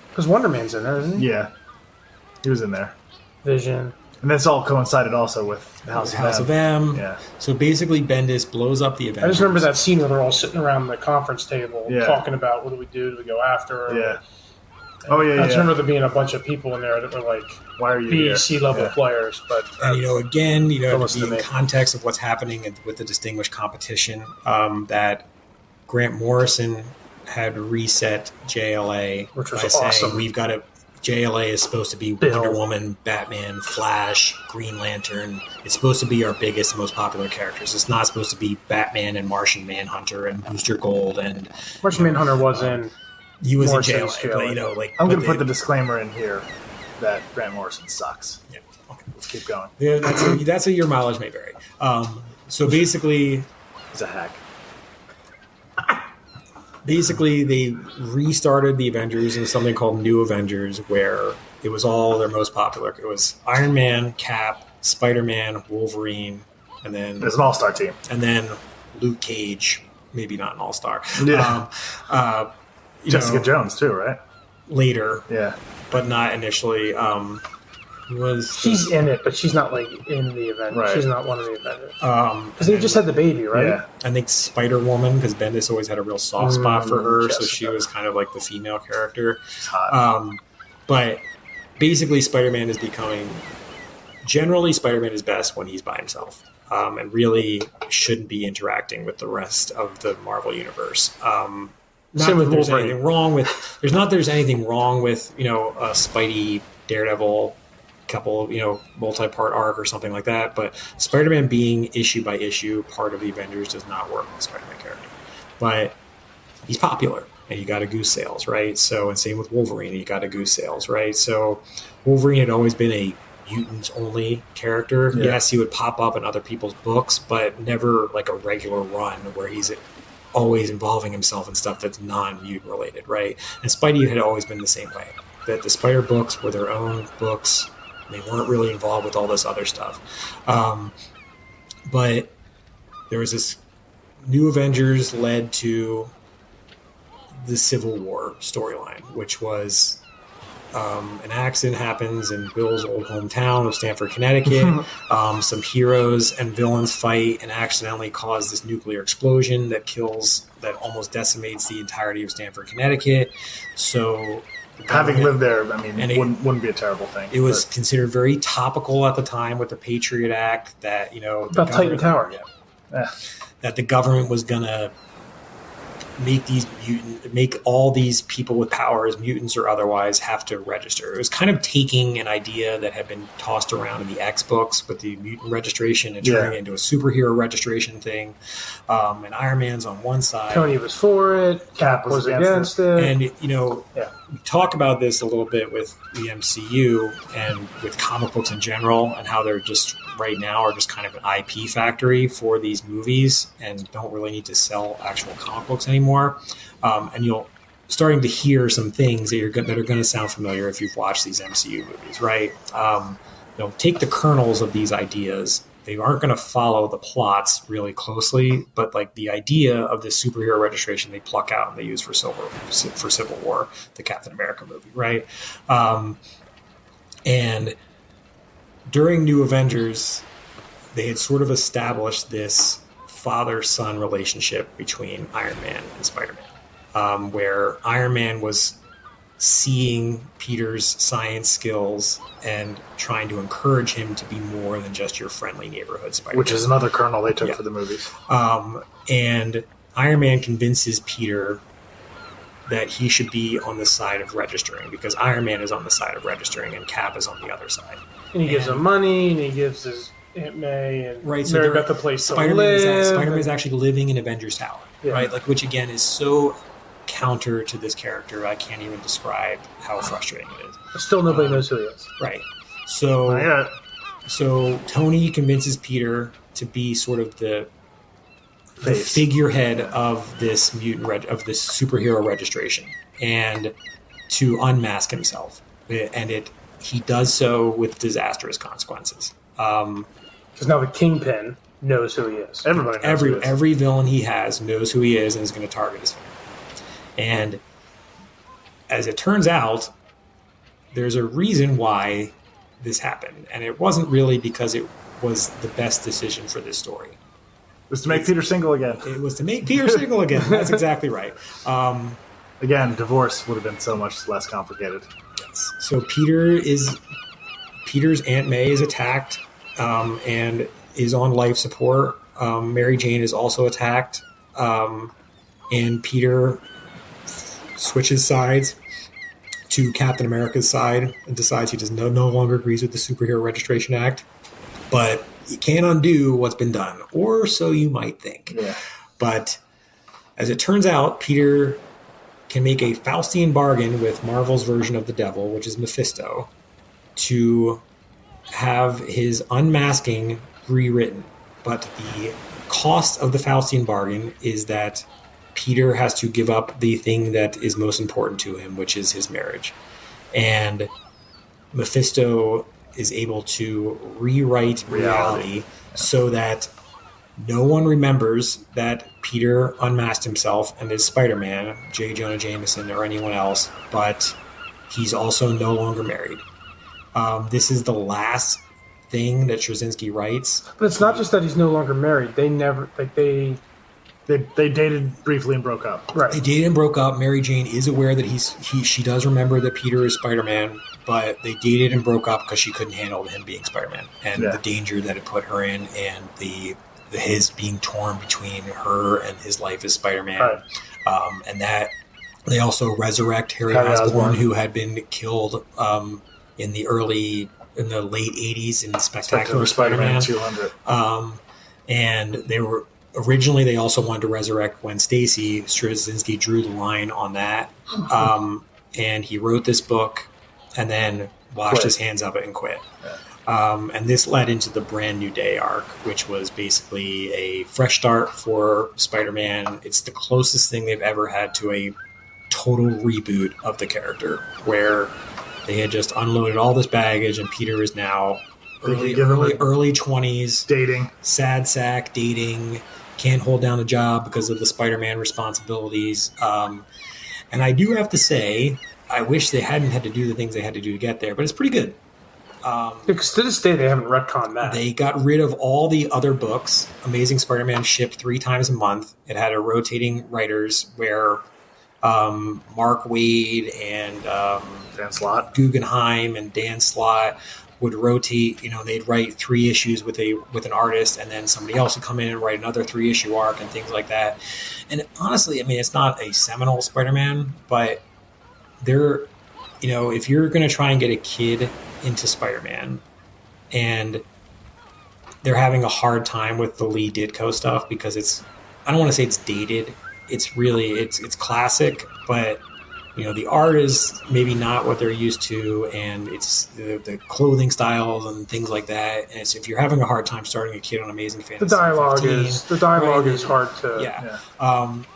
Because Wonder Man's in there, isn't he? Yeah. He was in there. Vision. And this all coincided also with the House of M. Yeah. So basically, Bendis blows up the Avengers. I just remember that scene where they're all sitting around the conference table talking about what do we do? Do we go after? Yeah. Oh, yeah, I just remember there being a bunch of people in there that were like why are you B, C-level players. But again, in context of what's happening with the distinguished competition, that Grant Morrison had reset JLA which was by awesome. saying we've got to. JLA is supposed to be Wonder Woman, Batman, Flash, Green Lantern. It's supposed to be our biggest, most popular characters. It's not supposed to be Batman and Martian Manhunter and Booster Gold and Martian Manhunter was in. He was Morrison's in JLA, but I'm going to put the disclaimer in here that Grant Morrison sucks. Yeah, okay. Let's keep going. Yeah, that's a your mileage may vary. So basically, he's a hack. Basically, they restarted the Avengers in something called New Avengers, where it was all their most popular. It was Iron Man, Cap, Spider-Man, Wolverine, and then it's an all-star team. And then Luke Cage, maybe not an all-star. Yeah. Jessica Jones too, right? Later, yeah, but not initially. She's in it, but she's not like in the Avengers. Right. She's not one of the Avengers. Because they just had the baby, right? Yeah. I think Spider-Woman, because Bendis always had a real soft spot for her, so she was kind of like the female character. She's hot. But basically, Spider-Man is becoming. Generally, Spider-Man is best when he's by himself, and really shouldn't be interacting with the rest of the Marvel universe. Not that there's anything wrong with. There's anything wrong with a Spidey, Daredevil. Couple of multi-part arc or something like that, but Spider-Man being issue by issue part of the Avengers does not work with the Spider-Man character. But he's popular and you got to goose sales, right? So, and same with Wolverine, you got to goose sales, right? So Wolverine had always been a mutants only character. Yeah. Yes, he would pop up in other people's books, but never like a regular run where he's always involving himself in stuff that's non-mutant related, right? And Spidey had always been the same way. That the Spider books were their own books. They weren't really involved with all this other stuff. But there was this New Avengers led to the Civil War storyline, which was an accident happens in Bill's old hometown of Stamford, Connecticut. Some heroes and villains fight and accidentally cause this nuclear explosion that almost decimates the entirety of Stamford, Connecticut. So... Having lived there, I mean, it wouldn't be a terrible thing. It was considered very topical at the time with the Patriot Act that, about Titan Tower. That the government was going to make all these people with powers, mutants or otherwise, have to register. It was kind of taking an idea that had been tossed around in the X books with the mutant registration and turning it into a superhero registration thing. And Iron Man's on one side. Tony was for it. Cap was against it. And, we talk about this a little bit with the MCU and with comic books in general and how they're just right now are just kind of an IP factory for these movies and don't really need to sell actual comic books anymore. And starting to hear some things that are going to sound familiar if you've watched these MCU movies, right? Take the kernels of these ideas. They aren't going to follow the plots really closely, but like the idea of this superhero registration they pluck out and they use for Civil War, the Captain America movie, right? And during New Avengers, they had sort of established this father-son relationship between Iron Man and Spider-Man, where Iron Man was seeing Peter's science skills and trying to encourage him to be more than just your friendly neighborhood Spider-Man. Which is another kernel they took for the movies. And Iron Man convinces Peter that he should be on the side of registering because Iron Man is on the side of registering and Cap is on the other side. And he gives him money, and he gives his Aunt May, and right, Mary got the place to live. Spider-Man is actually living in Avengers Tower, right? Like, which again is so counter to this character. I can't even describe how frustrating it is. Still nobody knows who he is. Right. So Tony convinces Peter to be sort of the figurehead of this superhero registration and to unmask himself. He does so with disastrous consequences. Because now the Kingpin knows who he is. Everybody knows who he is. Every villain he has knows who he is and is going to target his family. And as it turns out, there's a reason why this happened. And it wasn't really because it was the best decision for this story. It was to make Peter single again. It was to make Peter single again. That's exactly right. Again, divorce would have been so much less complicated. Yes. So Peter's Aunt May is attacked and is on life support. Mary Jane is also attacked. And Peter switches sides to Captain America's side and decides he does no longer agrees with the Superhero Registration Act. But you can't undo what's been done, or so you might think. Yeah. But as it turns out, Peter can make a Faustian bargain with Marvel's version of the devil, which is Mephisto, to have his unmasking rewritten. But the cost of the Faustian bargain is that Peter has to give up the thing that is most important to him, which is his marriage. And Mephisto is able to rewrite reality so that no one remembers that Peter unmasked himself and is Spider-Man, J. Jonah Jameson, or anyone else, but he's also no longer married. This is the last thing that Straczynski writes. But it's not just that he's no longer married. They dated briefly and broke up. Right. They dated and broke up. Mary Jane is aware that she does remember that Peter is Spider-Man, but they dated and broke up because she couldn't handle him being Spider-Man and the danger that it put her in, and his being torn between her and his life as Spider-Man. Right. And that they also resurrect Harry Osborn, who had been killed in the late 80s in Spectacular Spider-Man 200. And originally they also wanted to resurrect Gwen Stacy. Straczynski drew the line on that. And he wrote this book and then washed his hands of it and quit. Yeah. And this led into the Brand New Day arc, which was basically a fresh start for Spider-Man. It's the closest thing they've ever had to a total reboot of the character, where they had just unloaded all this baggage, and Peter is now early 20s, dating, sad sack, dating, can't hold down a job because of the Spider-Man responsibilities. And I do have to say, I wish they hadn't had to do the things they had to do to get there, but it's pretty good. Because to this day, they haven't retconned that. They got rid of all the other books. Amazing Spider-Man shipped 3 times a month. It had a rotating writers where Mark Waid and Dan Slott, Guggenheim and Dan Slott would rotate. They'd write 3 issues with an artist, and then somebody else would come in and write another 3-issue arc and things like that. And honestly, I mean, it's not a seminal Spider-Man, but they're, if you're going to try and get a kid into Spider-Man, and they're having a hard time with the Lee Ditko stuff because I don't want to say it's dated. It's really, it's classic, but the art is maybe not what they're used to, and it's the clothing styles and things like that. And so if you're having a hard time starting a kid on Amazing Fantasy, the dialogue 15, is hard to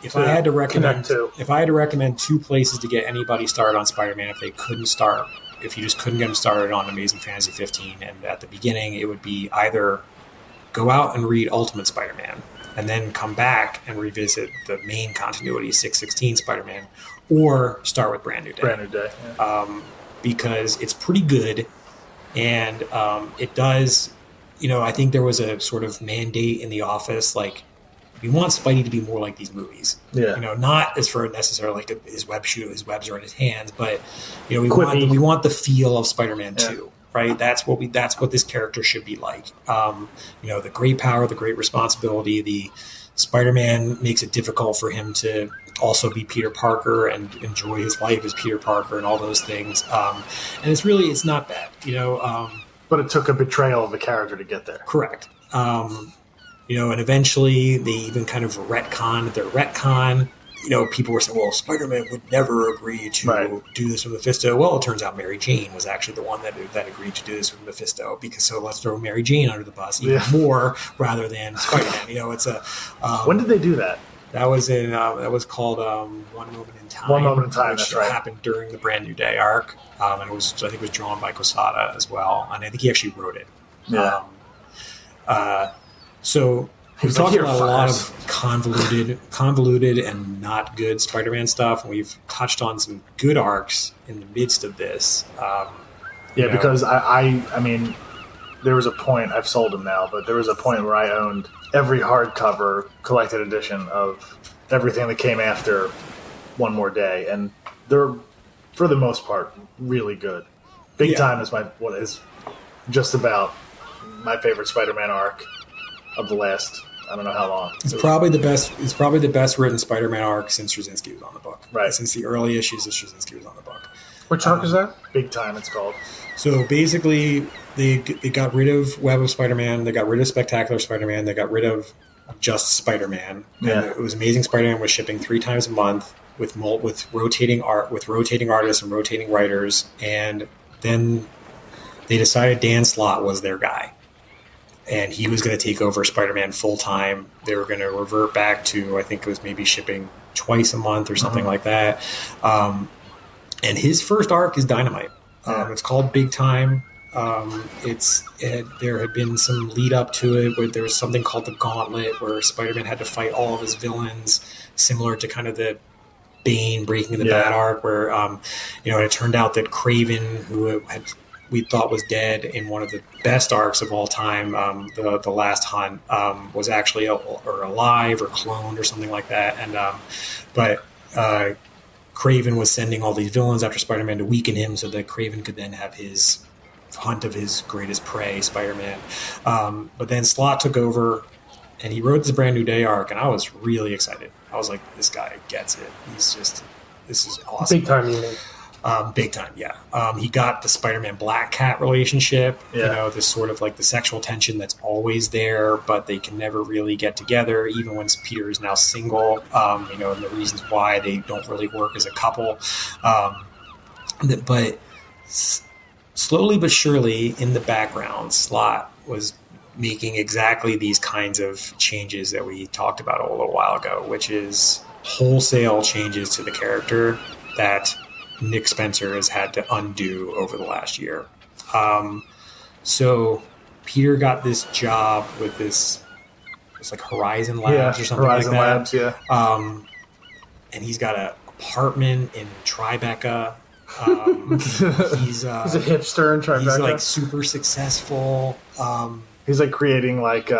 if I had to recommend two places to get anybody started on Spider-Man, if you just couldn't get them started on Amazing Fantasy 15, and at the beginning it would be either go out and read Ultimate Spider-Man and then come back and revisit the main continuity 616 Spider-Man, or start with Brand New Day. Because it's pretty good, and it does, I think there was a sort of mandate in the office, like, we want Spidey to be more like these movies. Yeah. Not as for necessarily like his webs are in his hands, but we want the feel of Spider-Man 2. Right, that's what this character should be like. The great power, the great responsibility. The Spider-Man makes it difficult for him to also be Peter Parker and enjoy his life as Peter Parker and all those things. And it's not bad, But it took a betrayal of the character to get there. Correct. And eventually they even kind of retconned their retcon. People were saying, well, Spider-Man would never agree to do this with Mephisto. Well, it turns out Mary Jane was actually the one that agreed to do this with Mephisto, so let's throw Mary Jane under the bus even more rather than Spider-Man. It's a... when did they do that? That was called One Moment in Time. One Moment in Time, which that's right. happened during the Brand New Day arc. And I think it was drawn by Quesada as well. And I think he actually wrote it. Yeah. So... We've talked about a lot of convoluted and not good Spider-Man stuff, and we've touched on some good arcs in the midst of this. Because I mean, there was a point, I've sold them now, but there was a point where I owned every hardcover collected edition of everything that came after One More Day, and they're, for the most part, really good. Big Time is what is just about my favorite Spider-Man arc of the last, I don't know how long. It's probably the best. It's probably the best written Spider-Man arc since Straczynski was on the book. Right. Since the early issues of Straczynski was on the book. Which arc is that? Big Time, it's called. So basically, they got rid of Web of Spider-Man. They got rid of Spectacular Spider-Man. They got rid of just Spider-Man. Yeah. And it was Amazing Spider-Man was shipping 3 times a month with rotating artists and rotating writers. And then they decided Dan Slott was their guy. And he was going to take over Spider-Man full-time. They were going to revert back to, I think it was maybe shipping twice a month or something like that. And his first arc is Dynamite. It's called Big Time. There had been some lead up to it where there was something called the Gauntlet, where Spider-Man had to fight all of his villains, similar to kind of the Bane Breaking the Bad arc, where it turned out that Kraven, who we thought was dead in one of the best arcs of all time, the Last Hunt, was actually alive or cloned or something like that. And but Kraven was sending all these villains after Spider-Man to weaken him, so that Kraven could then have his hunt of his greatest prey, Spider-Man. But then Slott took over, and he wrote this Brand New Day arc, and I was really excited. I was like, this guy gets it. This is awesome. Big Time, you mean? Big time, yeah. He got the Spider-Man Black Cat relationship, this sort of like the sexual tension that's always there, but they can never really get together, even when Peter is now single, and the reasons why they don't really work as a couple. But slowly but surely, in the background, Slott was making exactly these kinds of changes that we talked about a little while ago, which is wholesale changes to the character that Nick Spencer has had to undo over the last year. So Peter got this job with this like Horizon Labs or something Horizon like that. Labs, and he's got an apartment in Tribeca. He's a hipster in Tribeca. He's like super successful. He's like creating like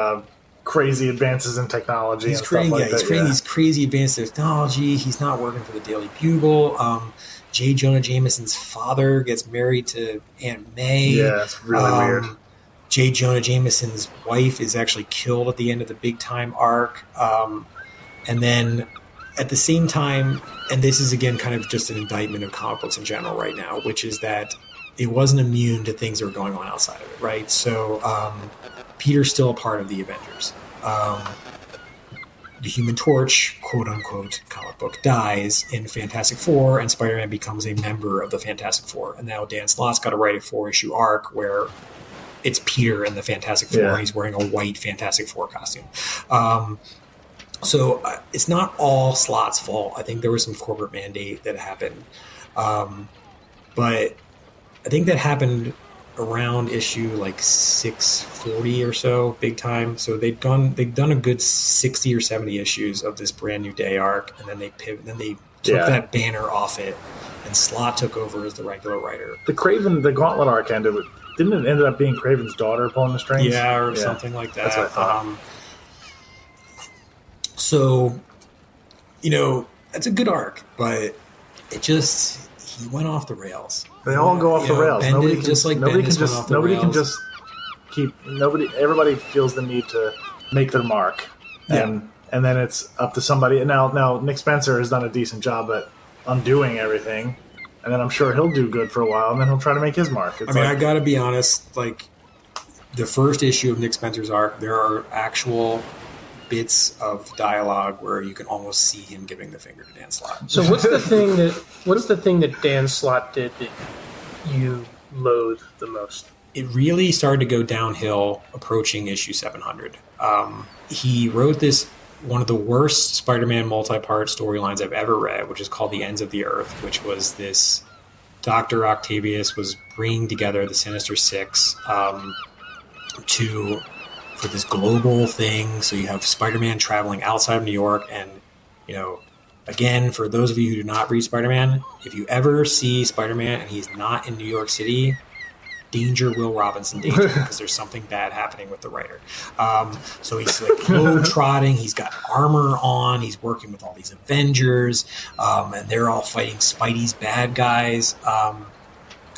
crazy advances in technology. He's creating these crazy advances in technology. He's not working for the Daily Bugle. J. Jonah Jameson's father gets married to Aunt May. Yeah, it's really weird. J. Jonah Jameson's wife is actually killed at the end of the Big Time arc. And then at the same time, and this is again kind of just an indictment of comic books in general right now, which is that it wasn't immune to things that were going on outside of it, right? So Peter's still a part of the Avengers. the Human Torch, quote-unquote, comic book dies in Fantastic Four, and Spider-Man becomes a member of the Fantastic Four. And now Dan Slott's got to write a 4-issue arc where it's Peter in the Fantastic Four, and he's wearing a white Fantastic Four costume. So it's not all Slott's fault. I think there was some corporate mandate that happened. But I think that happened around issue like 640 or so, big time. So they've done a good 60 or 70 issues of this Brand New Day arc, and then they took that banner off it, and Slott took over as the regular writer. The Gauntlet arc ended with, didn't it end up being Craven's daughter pulling the strings? Yeah, or something like that. That's what I thought. So, that's a good arc, but he went off the rails. They all go off the rails. Nobody can everybody feels the need to make their mark. And then it's up to somebody. Now Nick Spencer has done a decent job at undoing everything. And then I'm sure he'll do good for a while, and then he'll try to make his mark. I got to be honest, like, the first issue of Nick Spencer's arc, there are actual bits of dialogue where you can almost see him giving the finger to Dan Slott. So what's the thing that Dan Slott did that you loathe the most? It really started to go downhill approaching issue 700. He wrote one of the worst Spider-Man multi-part storylines I've ever read, which is called The Ends of the Earth, which was this Dr. Octavius was bringing together the Sinister Six for this global thing. So you have Spider-Man traveling outside of New York, and again, for those of you who do not read Spider-Man, if you ever see Spider-Man and he's not in New York City, danger, Will Robinson danger, because there's something bad happening with the writer. So he's like globe-trotting, he's got armor on, he's working with all these Avengers, and they're all fighting Spidey's bad guys.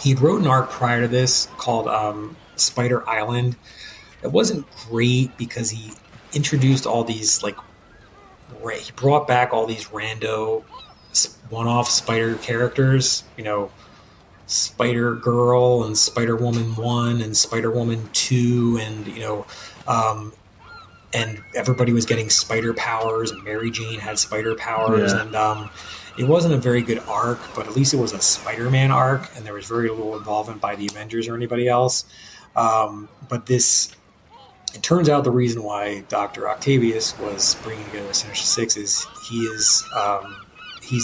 He wrote an arc prior to this called Spider Island. It wasn't great because he introduced all these, he brought back all these rando one-off Spider characters, Spider-Girl and Spider-Woman 1 and Spider-Woman 2, and, and everybody was getting spider powers, and Mary Jane had spider powers, and it wasn't a very good arc, but at least it was a Spider-Man arc, and there was very little involvement by the Avengers or anybody else. But it turns out the reason why Dr. Octavius was bringing together the Sinister Six is he's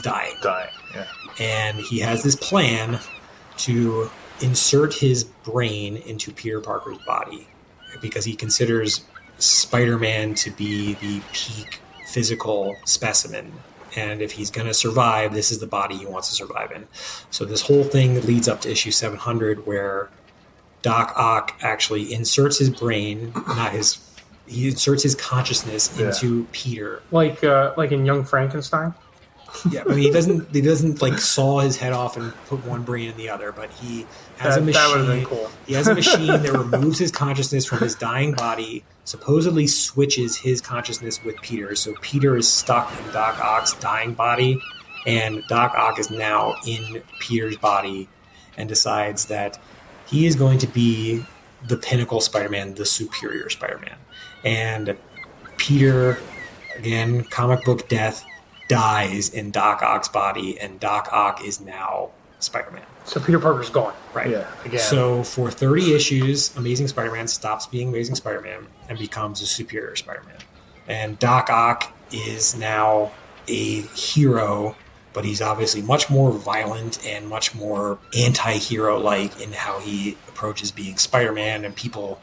dying. And he has this plan to insert his brain into Peter Parker's body because he considers Spider-Man to be the peak physical specimen. And if he's going to survive, this is the body he wants to survive in. So this whole thing leads up to issue 700 where Doc Ock actually inserts his brain, he inserts his consciousness into Peter. Like in Young Frankenstein? Yeah, he doesn't saw his head off and put one brain in the other, but he has a machine. That would have been cool. He has a machine that removes his consciousness from his dying body, supposedly switches his consciousness with Peter. So Peter is stuck in Doc Ock's dying body, and Doc Ock is now in Peter's body and decides that he is going to be the pinnacle Spider-Man, the superior Spider-Man. And Peter, again, comic book death, dies in Doc Ock's body, and Doc Ock is now Spider-Man. So Peter Parker's gone. Right. Yeah, again. So for 30 issues, Amazing Spider-Man stops being Amazing Spider-Man and becomes a superior Spider-Man. And Doc Ock is now a hero, but he's obviously much more violent and much more anti-hero-like in how he approaches being Spider-Man, and people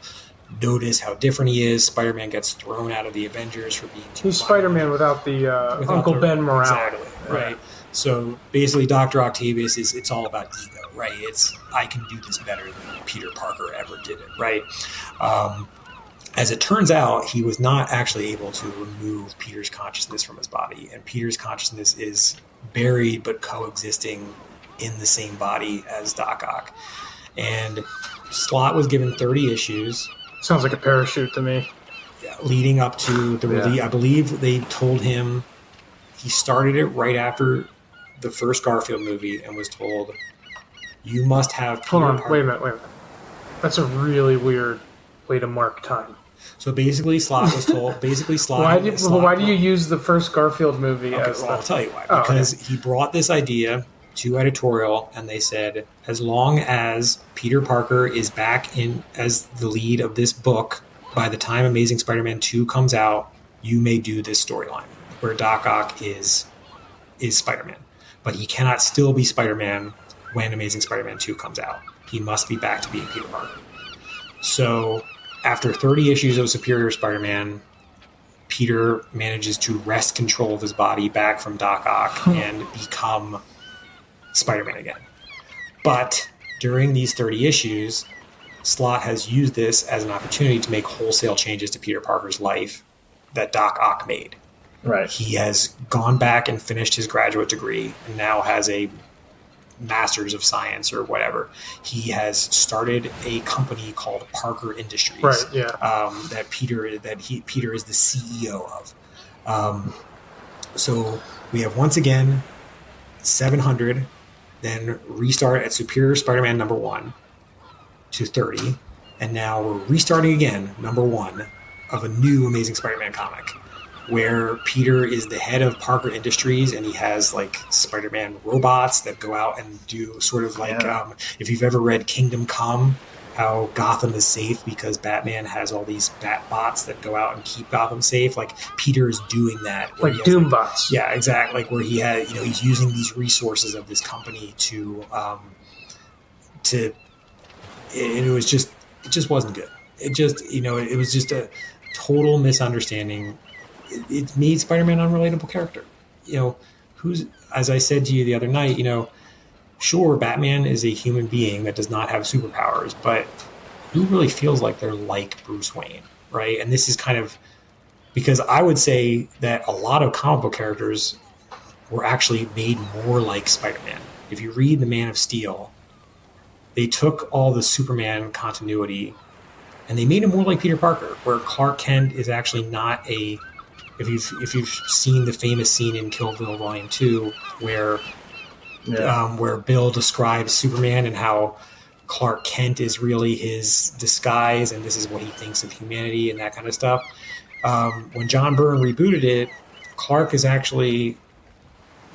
notice how different he is. Spider-Man gets thrown out of the Avengers for being too He's Spider-Man without the Uncle Ben morality. Exactly, right. So basically Dr. Octavius it's all about ego, right? It's, I can do this better than Peter Parker ever did it, right? As it turns out, he was not actually able to remove Peter's consciousness from his body, and Peter's consciousness is buried but coexisting in the same body as Doc Ock. And Slott was given 30 issues. Sounds like a parachute to me. Leading up to the release. I believe they told him he started it right after the first Garfield movie and was told, you must have Peter Hold on, Parker. wait a minute. That's a really weird way to mark time. So basically, Slott was told. Basically, Slott. Why do you use the first Garfield movie? Okay, As I'll tell you why. Because he brought this idea to editorial, and they said, as long as Peter Parker is back in as the lead of this book by the time Amazing Spider-Man 2 comes out, you may do this storyline where Doc Ock is Spider-Man, but he cannot still be Spider-Man when Amazing Spider-Man 2 comes out. He must be back to being Peter Parker. So after 30 issues of Superior Spider-Man, Peter manages to wrest control of his body back from Doc Ock and become Spider-Man again. But during these 30 issues, Slott has used this as an opportunity to make wholesale changes to Peter Parker's life that Doc Ock made. Right. He has gone back and finished his graduate degree and now has a Master's of Science or whatever. He has started a company called Parker Industries. Right. Yeah. That Peter is the CEO of. So we have once again 700, then restart at Superior Spider-Man number 1 to 30, and now we're restarting again number 1 of a new Amazing Spider-Man comic, where Peter is the head of Parker Industries, and he has like Spider-Man robots that go out and do sort of like, if you've ever read Kingdom Come, how Gotham is safe because Batman has all these bat bots that go out and keep Gotham safe. Like Peter is doing that. Like Doom bots. Yeah, exactly. Like where he had, he's using these resources of this company it just wasn't good. It just, it was just a total misunderstanding. It made Spider-Man an unrelatable character. Who's, as I said to you the other night, sure, Batman is a human being that does not have superpowers, but who really feels like they're like Bruce Wayne, right? And this is kind of because I would say that a lot of comic book characters were actually made more like Spider-Man. If you read The Man of Steel, they took all the Superman continuity and they made him more like Peter Parker, where Clark Kent is actually not a... If you've seen the famous scene in Kill Bill Volume 2 where Bill describes Superman and how Clark Kent is really his disguise and this is what he thinks of humanity and that kind of stuff. When John Byrne rebooted it, Clark is actually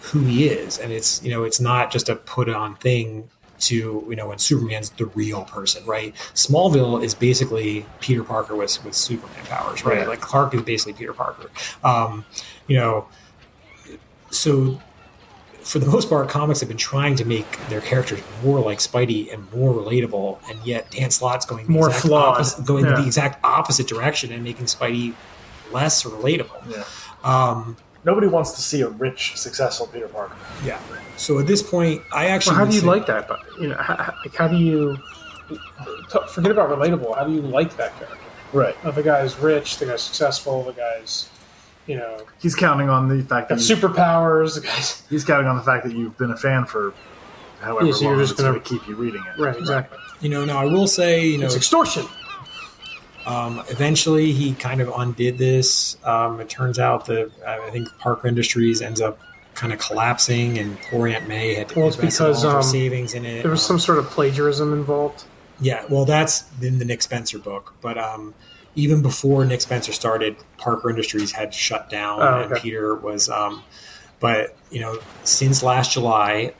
who he is, and it's not just a put on thing to when Superman's the real person, right? Smallville is basically Peter Parker with Superman powers, right? Yeah. Like Clark is basically Peter Parker. So for the most part, comics have been trying to make their characters more like Spidey and more relatable, and yet Dan Slott's going More flawed, the exact opposite direction and making Spidey less relatable. Yeah. Nobody wants to see a rich, successful Peter Parker. Yeah. So at this point, I actually... Well, how do you like that? But how do you forget about relatable? How do you like that character? Right. The guy's rich. The guy's successful. The guy's, he's counting on the fact that superpowers. The guy's... He's counting on the fact that you've been a fan for however so you're long just it's going to keep you reading it. Right. Exactly. Now I will say, it's extortion. Eventually, he kind of undid this. It turns out that I think Parker Industries ends up kind of collapsing, and poor Aunt May had to invest all of her savings in it. There was some sort of plagiarism involved. Yeah, well, that's in the Nick Spencer book. But even before Nick Spencer started, Parker Industries had shut down, and Peter was. But since last July,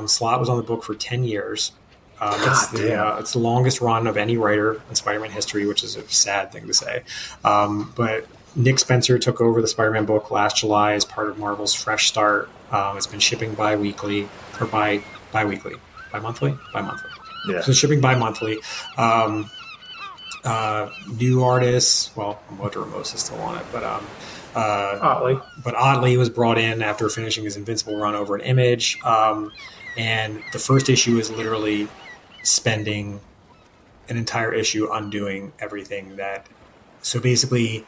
Slott was on the book for 10 years. It's the longest run of any writer in Spider-Man history, which is a sad thing to say. But Nick Spencer took over the Spider-Man book last July as part of Marvel's Fresh Start. It's been shipping bi-monthly. Yeah. So shipping bi-monthly. New artists, well, Motor Ramos is still on it, but Otley was brought in after finishing his Invincible run over at Image. And the first issue is literally spending an entire issue undoing everything that... So basically,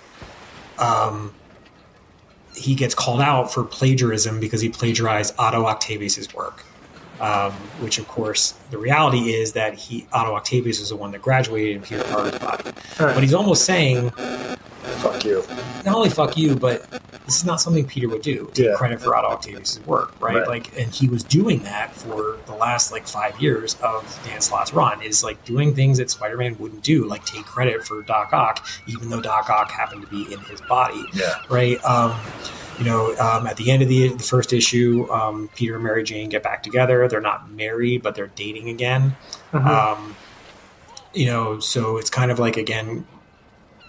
he gets called out for plagiarism because he plagiarized Otto Octavius's work. Which, of course, the reality is that Otto Octavius is the one that graduated in Peter Parker's body. Right. But he's almost saying... Fuck you. Not only fuck you, but this is not something Peter would do. Take credit for Otto Octavius' work, right? Like, and he was doing that for the last 5 years of Dan Slott's run. Is doing things that Spider-Man wouldn't do, like take credit for Doc Ock, even though Doc Ock happened to be in his body, right? At the end of the first issue, Peter and Mary Jane get back together. They're not married, but they're dating again. So it's kind of again,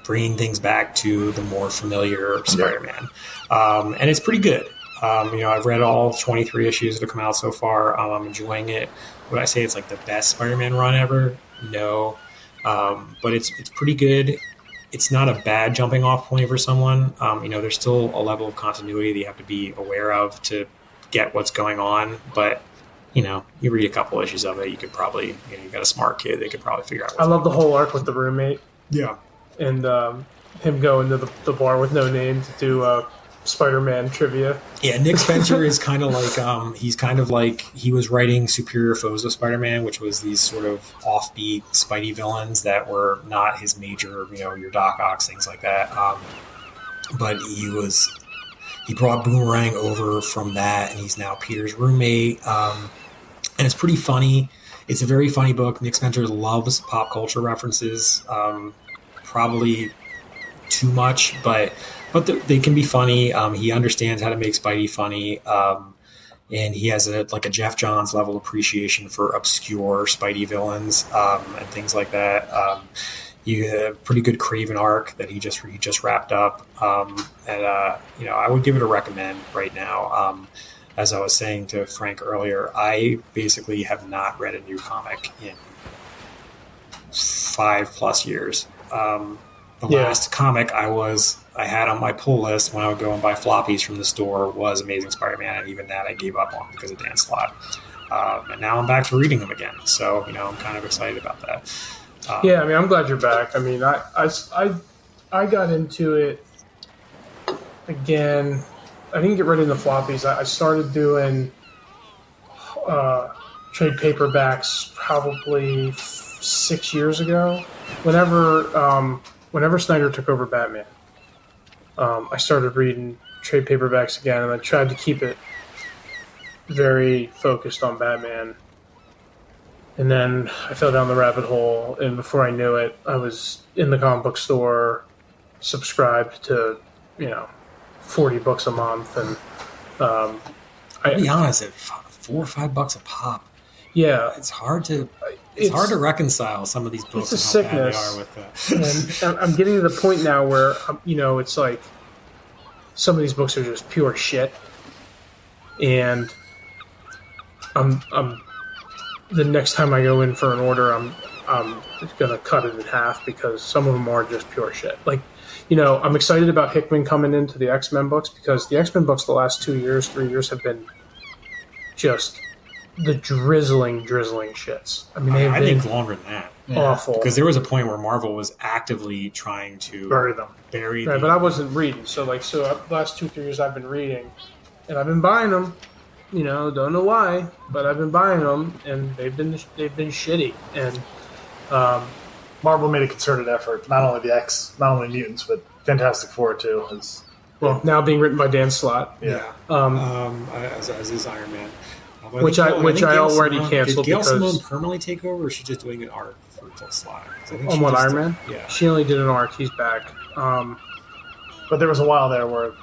bringing things back to the more familiar Spider-Man. And it's pretty good. I've read all 23 issues that have come out so far. I'm enjoying it. Would I say it's the best Spider-Man run ever? No. But it's pretty good. It's not a bad jumping off point for someone. There's still a level of continuity that you have to be aware of to get what's going on. But, you read a couple issues of it, you could probably, you got a smart kid, they could probably figure out what's I love the whole arc with the roommate. Yeah. And him going to the bar with no name to do Spider-Man trivia. Yeah, Nick Spencer is kind of he was writing Superior Foes of Spider-Man, which was these sort of offbeat Spidey villains that were not his major, your Doc Ocks, things like that. But he brought Boomerang over from that, and he's now Peter's roommate. And it's pretty funny. It's a very funny book. Nick Spencer loves pop culture references. Probably too much, but they can be funny. He understands how to make Spidey funny, and he has a Jeff Johns level appreciation for obscure Spidey villains and things like that. You have a pretty good Craven arc that he just wrapped up, and I would give it a recommend right now. As I was saying to Frank earlier, I basically have not read a new comic in 5+ years. The last comic I had on my pull list when I would go and buy floppies from the store was Amazing Spider-Man, and even that I gave up on because of Dan Slott. And now I'm back to reading them again, so I'm kind of excited about that. I'm glad you're back. I mean, I got into it again. I didn't get rid of the floppies. I started doing trade paperbacks probably 6 years ago. Whenever Snyder took over Batman, I started reading trade paperbacks again, and I tried to keep it very focused on Batman. And then I fell down the rabbit hole, and before I knew it, I was in the comic book store, subscribed to, 40 books a month, and I'll be honest, at $4 or $5 a pop. Yeah, it's hard to reconcile some of these books. It's a and how sickness. bad they are with And I'm getting to the point now where it's like some of these books are just pure shit, and I'm the next time I go in for an order, I'm gonna cut it in half because some of them are just pure shit. I'm excited about Hickman coming into the X-Men books because the X-Men books the last 3 years have been just the drizzling shits. I mean, I think longer than that. Awful. Because there was a point where Marvel was actively trying to bury them. Right, but I wasn't reading. So the last 2-3 years I've been reading, and I've been buying them. Don't know why, but I've been buying them, and they've been shitty. And Marvel made a concerted effort. Not only mutants, but Fantastic Four too. Now being written by Dan Slott. Yeah. As is Iron Man. Which I already canceled. Did Gail because Simone permanently take over, or is she just doing an arc for Slott? On what, Iron Man? Yeah. She only did an arc. He's back. But there was a while there where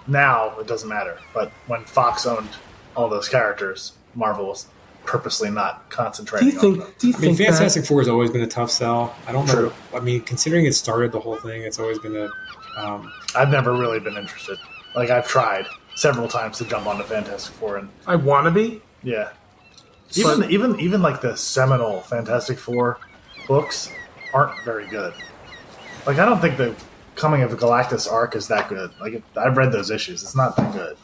now it doesn't matter. But when Fox owned all those characters, Marvel was purposely not concentrating on them. Do you think Fantastic Four has always been a tough sell. I don't know. I mean, considering it started the whole thing, it's always been I've never really been interested. I've tried several times to jump onto Fantastic Four, and I want to be. Yeah. Even the seminal Fantastic Four books aren't very good. I don't think the Coming of the Galactus arc is that good. I've read those issues. It's not that good.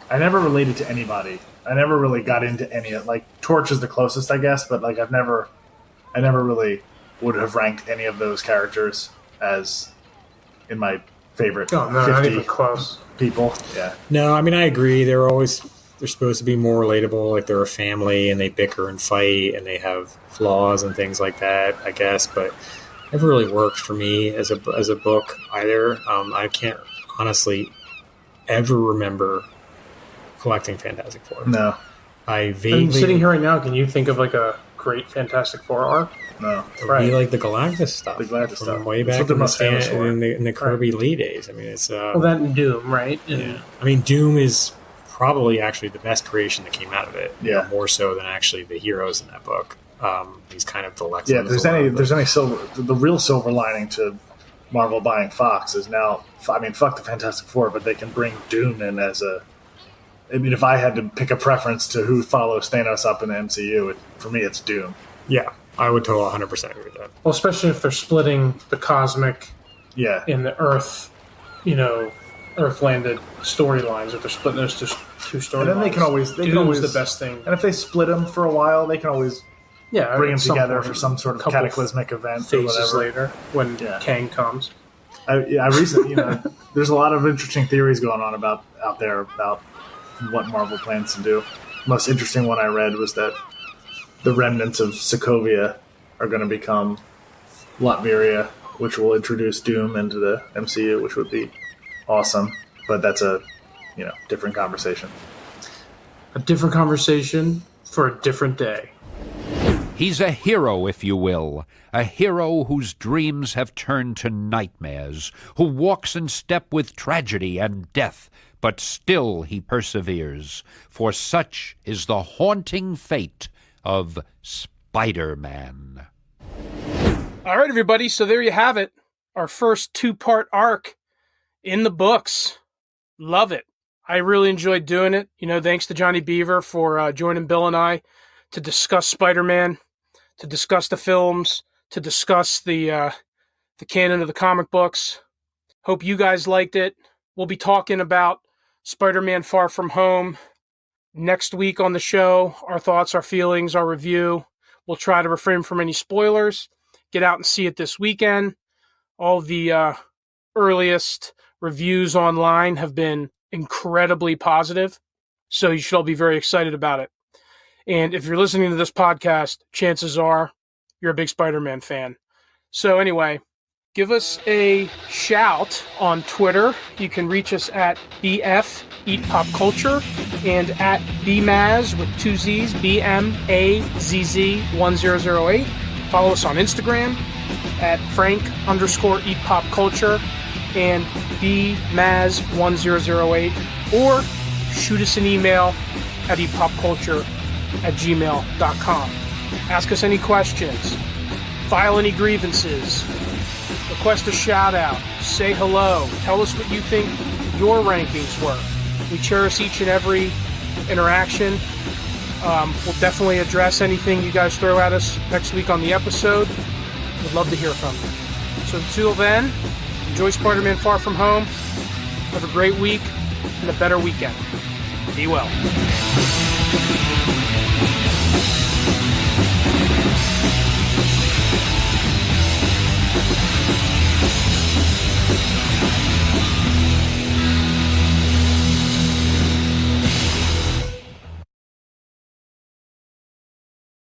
I never related to anybody. I never really got into any of Torch is the closest, I guess, but I never really would have ranked any of those characters as in my favorite 50 not even close. people. Yeah. No, I mean, I agree. They're supposed to be more relatable. They're a family and they bicker and fight and they have flaws and things like that, I guess. But never really worked for me as a book either. I can't honestly ever remember collecting Fantastic Four. No. I vaguely... I'm sitting here right now, can you think of like a great Fantastic Four arc? No. It would be like the Galactus stuff. The Galactus from stuff. way That's back what they're in the, most famous for. in the Kirby Lee days. I mean, it's... Well, that and Doom, right? And yeah. I mean, Doom is probably actually the best creation that came out of it. You Yeah. know, more so than actually the heroes in that book. He's kind of the Lex. Yeah, if there's any silver, the real silver lining to Marvel buying Fox is now, I mean, fuck the Fantastic Four, but they can bring Doom in as a... I mean, if I had to pick a preference to who follows Thanos up in the MCU, for me, it's Doom. Yeah, I would totally 100% agree with that. well, especially if they're splitting the cosmic Yeah. and the Earth, Earth-landed storylines. If they're splitting those two storylines, And then they can always... Doom's the best thing. And if they split them for a while, they can always Yeah, bring them at some together point, for some sort of couple cataclysmic event or phases whatever. later when Yeah. Kang comes. I recently, there's a lot of interesting theories going on out there about what Marvel plans to do. The most interesting one I read was that the remnants of Sokovia are going to become Latveria, which will introduce Doom into the MCU, which would be awesome. But that's a different conversation. A different conversation for a different day. He's a hero, if you will, a hero whose dreams have turned to nightmares, who walks in step with tragedy and death, but still he perseveres, for such is the haunting fate of Spider-Man. All right, everybody, so there you have it. Our first two-part arc in the books. Love it. I really enjoyed doing it. Thanks to Johnny Beaver for joining Bill and I to discuss Spider-Man, to discuss the films, to discuss the canon of the comic books. Hope you guys liked it. We'll be talking about Spider-Man Far From Home next week on the show. Our thoughts, our feelings, our review. We'll try to refrain from any spoilers. Get out and see it this weekend. All the earliest reviews online have been incredibly positive, so you should all be very excited about it. And if you're listening to this podcast, chances are you're a big Spider-Man fan. So anyway, give us a shout on Twitter. You can reach us at BF Eat Pop Culture and at BMAZ with two Z's, BMAZZ1008. Follow us on Instagram at Frank_Eat Pop Culture and BMAZ1008, or shoot us an email at eatpopculture@gmail.com. Ask us any questions, file any grievances, request a shout out, say hello, tell us what you think your rankings were. We cherish each and every interaction. We'll definitely address anything you guys throw at us next week on the episode. We'd love to hear from you. So until then, enjoy Spider-Man Far From Home. Have a great week and a better weekend. Be well.